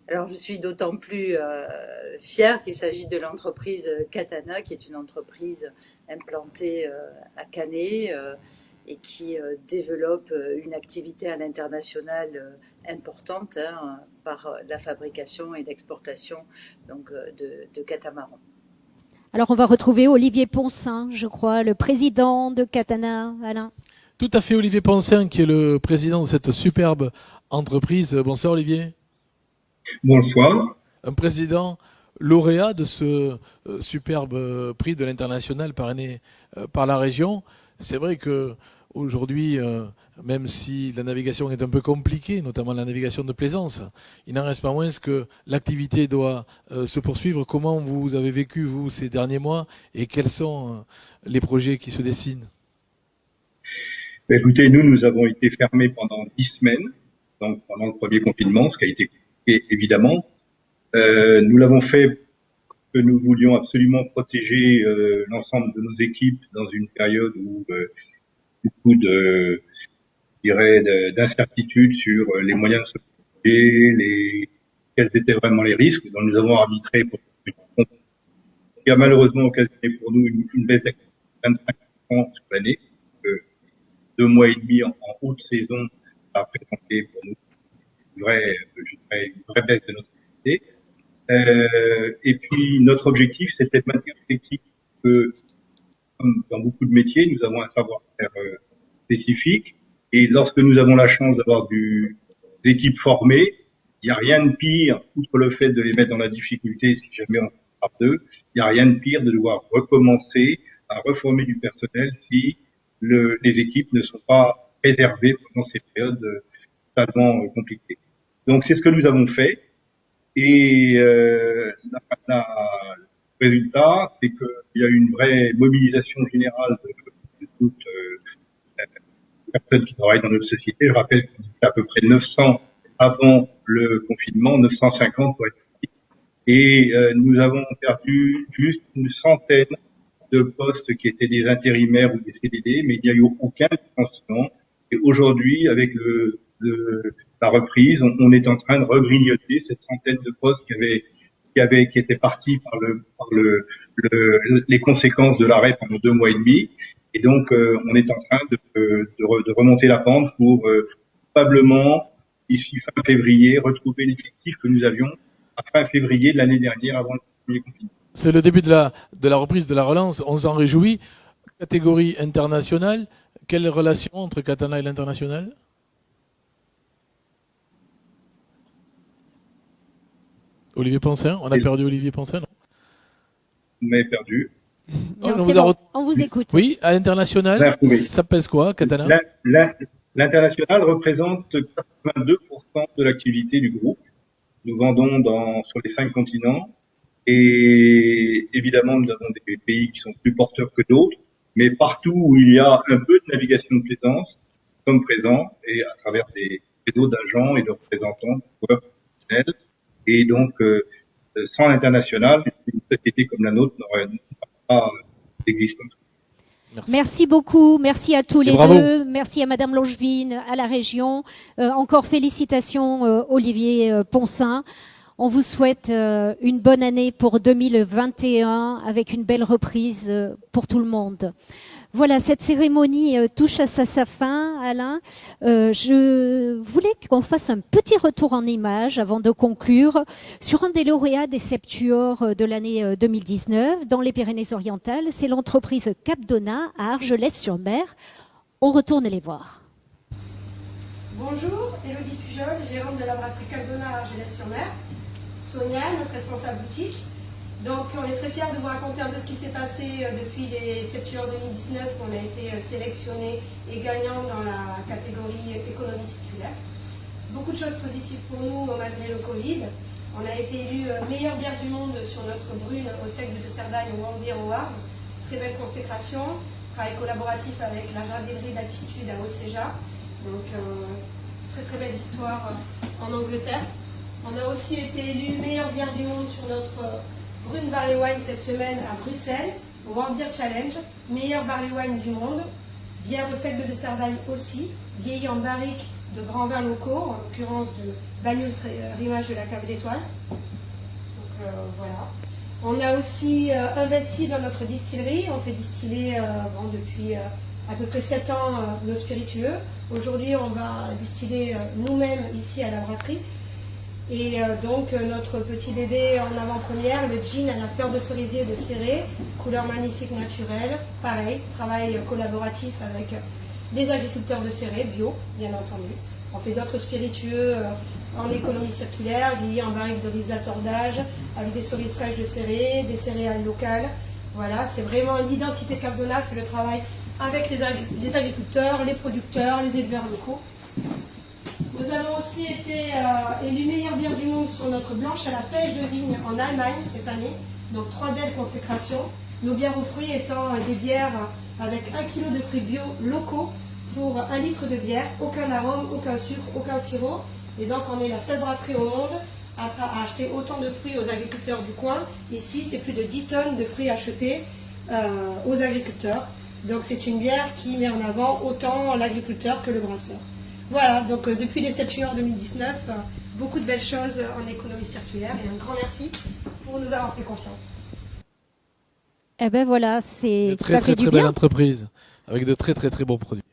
Alors, je suis d'autant plus fière qu'il s'agit de l'entreprise Katana, qui est une entreprise implantée à Canet, et qui développe une activité à l'international importante par la fabrication et l'exportation donc, de catamarans. Alors on va retrouver Olivier Poncin, je crois, le président de Catana, Alain. Tout à fait, Olivier Poncin, qui est le président de cette superbe entreprise. Bonsoir Olivier. Bonsoir. Un président lauréat de ce superbe prix de l'international parrainé par la région. C'est vrai que aujourd'hui, même si la navigation est un peu compliquée, notamment la navigation de plaisance, il n'en reste pas moins que l'activité doit se poursuivre. Comment vous avez vécu, vous, ces derniers mois, et quels sont les projets qui se dessinent? Écoutez, nous avons été fermés pendant 10 semaines, donc pendant le premier confinement, ce qui a été compliqué, évidemment. Nous l'avons fait parce que nous voulions absolument protéger l'ensemble de nos équipes dans une période où beaucoup d'incertitudes sur les moyens de se protéger, quels étaient vraiment les risques. Donc nous avons arbitré pour qui a malheureusement occasionné pour nous une baisse d'activité de 25% sur l'année. 2 mois et demi en haute saison a présenté pour nous une vraie baisse de notre activité. Et puis notre objectif, c'était de maintenir l'effectif que, comme dans beaucoup de métiers, nous avons un savoir-faire spécifique. Et lorsque nous avons la chance d'avoir des équipes formées, il n'y a rien de pire, outre le fait de les mettre dans la difficulté si jamais on part d'eux, il n'y a rien de pire de devoir recommencer à reformer du personnel si les équipes ne sont pas préservées pendant ces périodes totalement compliquées. Donc c'est ce que nous avons fait. Et le résultat, c'est qu'il y a eu une vraie mobilisation générale de toutes les personnes qui travaillent dans notre société. Je rappelle qu'on était à peu près 900 avant le confinement, 950 pour être précis. Et nous avons perdu juste une centaine de postes qui étaient des intérimaires ou des CDD, mais il n'y a eu aucun licenciement. Et aujourd'hui, avec la reprise, on est en train de regrignoter cette centaine de postes qui étaient partis par les conséquences de l'arrêt pendant 2 mois et demi. Et donc, on est en train de remonter la pente pour probablement, d'ici fin février, retrouver l'effectif que nous avions à fin février de l'année dernière avant le premier confinement. C'est le début de la reprise, de la relance. On s'en réjouit. Catégorie internationale. Quelle relation entre Catana et l'international? Olivier Poncin, on a perdu Olivier Poncin, non? Vous m'avez perdu. Non, bon, on vous écoute. Oui, à l'international, oui. Ça pèse quoi, Catana? L'international représente 82% de l'activité du groupe. Nous vendons sur les 5 continents. Et évidemment, nous avons des pays qui sont plus porteurs que d'autres. Mais partout où il y a un peu de navigation de plaisance, nous sommes présents et à travers des réseaux d'agents et de représentants professionnels. Et donc, sans l'international, une société comme la nôtre n'aurait pas d'existence. Merci beaucoup, merci à tous les bravo. deux, merci à Madame Langevin, à la région. Encore félicitations Olivier Poncin. On vous souhaite une bonne année pour 2021 avec une belle reprise pour tout le monde. Voilà, cette cérémonie touche à sa fin, Alain. Je voulais qu'on fasse un petit retour en images avant de conclure sur un des lauréats des Septuors de l'année 2019 dans les Pyrénées-Orientales. C'est l'entreprise Capdona à Argelès-sur-Mer. On retourne les voir. Bonjour, Élodie Pujol, gérante de la brasserie Capdona à Argelès-sur-Mer. Sonia, notre responsable boutique. Donc on est très fiers de vous raconter un peu ce qui s'est passé depuis les Septuors 2019 où on a été sélectionné et gagnant dans la catégorie économie circulaire. Beaucoup de choses positives pour nous malgré le Covid. On a été élu meilleure bière du monde sur notre brune au seigle de Cerdagne au World Beer Award. Très belle consécration, travail collaboratif avec la jardinerie d'altitude à Océja. Donc très très belle victoire en Angleterre. On a aussi été élu meilleure bière du monde sur notre brune barley wine cette semaine à Bruxelles, au World Beer Challenge, meilleure barley wine du monde, bière au seigle de Cerdagne aussi, vieillie en barrique de grands vins locaux, en l'occurrence de Bagnous Rimage de la Cave d'Étoile. Donc voilà. On a aussi investi dans notre distillerie, on fait distiller depuis à peu près 7 ans nos spiritueux. Aujourd'hui, on va distiller nous-mêmes ici à la brasserie. Et donc notre petit bébé en avant-première, le gin à la fleur de cerisier de Céré, couleur magnifique naturelle. Pareil, travail collaboratif avec des agriculteurs de Céré, bio, bien entendu. On fait d'autres spiritueux en économie circulaire, vieillis en barrique de risator d'âge, avec des cerises fraîches de Céré, des céréales locales. Voilà, c'est vraiment l'identité Cardona, c'est le travail avec les agriculteurs, les producteurs, les éleveurs locaux. Nous avons aussi été élus meilleure bière du monde sur notre blanche à la pêche de vigne en Allemagne cette année. Donc 3 belles consécrations. Nos bières aux fruits étant des bières avec 1 kg de fruits bio locaux pour 1 litre de bière. Aucun arôme, aucun sucre, aucun sirop. Et donc on est la seule brasserie au monde à acheter autant de fruits aux agriculteurs du coin. Ici, c'est plus de 10 tonnes de fruits achetés aux agriculteurs. Donc c'est une bière qui met en avant autant l'agriculteur que le brasseur. Voilà, donc depuis les Septuors 2019, beaucoup de belles choses en économie circulaire et un grand merci pour nous avoir fait confiance. Eh ben voilà, c'est Très belle entreprise, avec de très bons produits.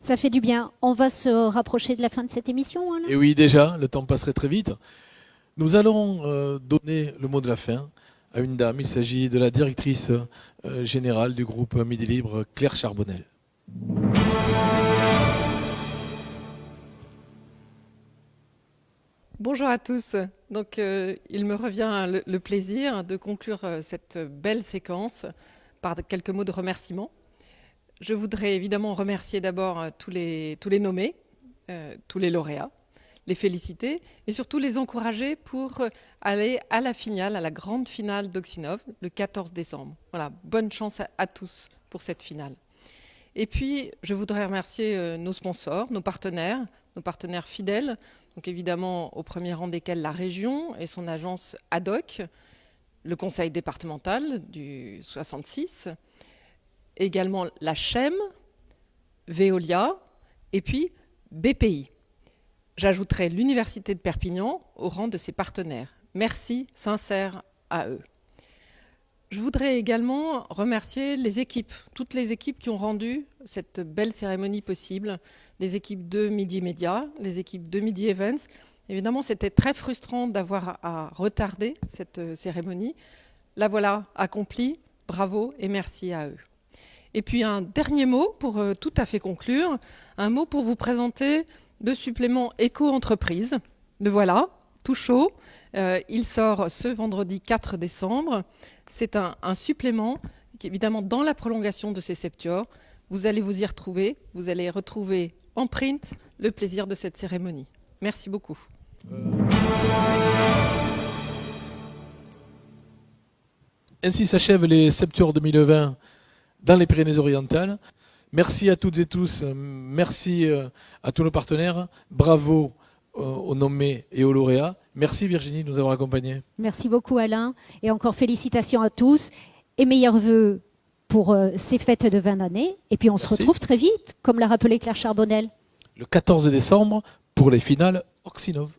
Ça fait du bien. On va se rapprocher de la fin de cette émission, Alain. Et oui, déjà, le temps passerait très vite. Nous allons donner le mot de la fin à une dame. Il s'agit de la directrice générale du groupe Midi Libre, Claire Charbonnel. Bonjour à tous. Donc, il me revient le plaisir de conclure cette belle séquence par quelques mots de remerciement. Je voudrais évidemment remercier d'abord tous les nommés, tous les lauréats, les féliciter et surtout les encourager pour aller à la finale, à la grande finale d'Oxinov le 14 décembre. Voilà, bonne chance à tous pour cette finale. Et puis, je voudrais remercier nos sponsors, nos partenaires fidèles, donc évidemment au premier rang desquels la région et son agence ADOC, le conseil départemental du 66, également la CHEM, Veolia et puis BPI. J'ajouterai l'Université de Perpignan au rang de ses partenaires. Merci sincère à eux. Je voudrais également remercier les équipes, toutes les équipes qui ont rendu cette belle cérémonie possible, les équipes de Midi Média, les équipes de Midi Events. Évidemment, c'était très frustrant d'avoir à retarder cette cérémonie. La voilà accomplie, bravo et merci à eux. Et puis un dernier mot pour tout à fait conclure, un mot pour vous présenter le supplément éco-entreprise. Le voilà, tout chaud. Il sort ce vendredi 4 décembre. C'est un supplément qui, évidemment, dans la prolongation de ces Septuors, vous allez vous y retrouver. Vous allez retrouver en print le plaisir de cette cérémonie. Merci beaucoup. Ainsi s'achèvent les Septuors 2020 dans les Pyrénées-Orientales. Merci à toutes et tous, merci à tous nos partenaires, bravo aux nommés et aux lauréats. Merci Virginie de nous avoir accompagnés. Merci beaucoup Alain et encore félicitations à tous et meilleurs vœux pour ces fêtes de 20 années. Et puis on se retrouve très vite, comme l'a rappelé Claire Charbonnel. Le 14 décembre pour les finales Oxinov.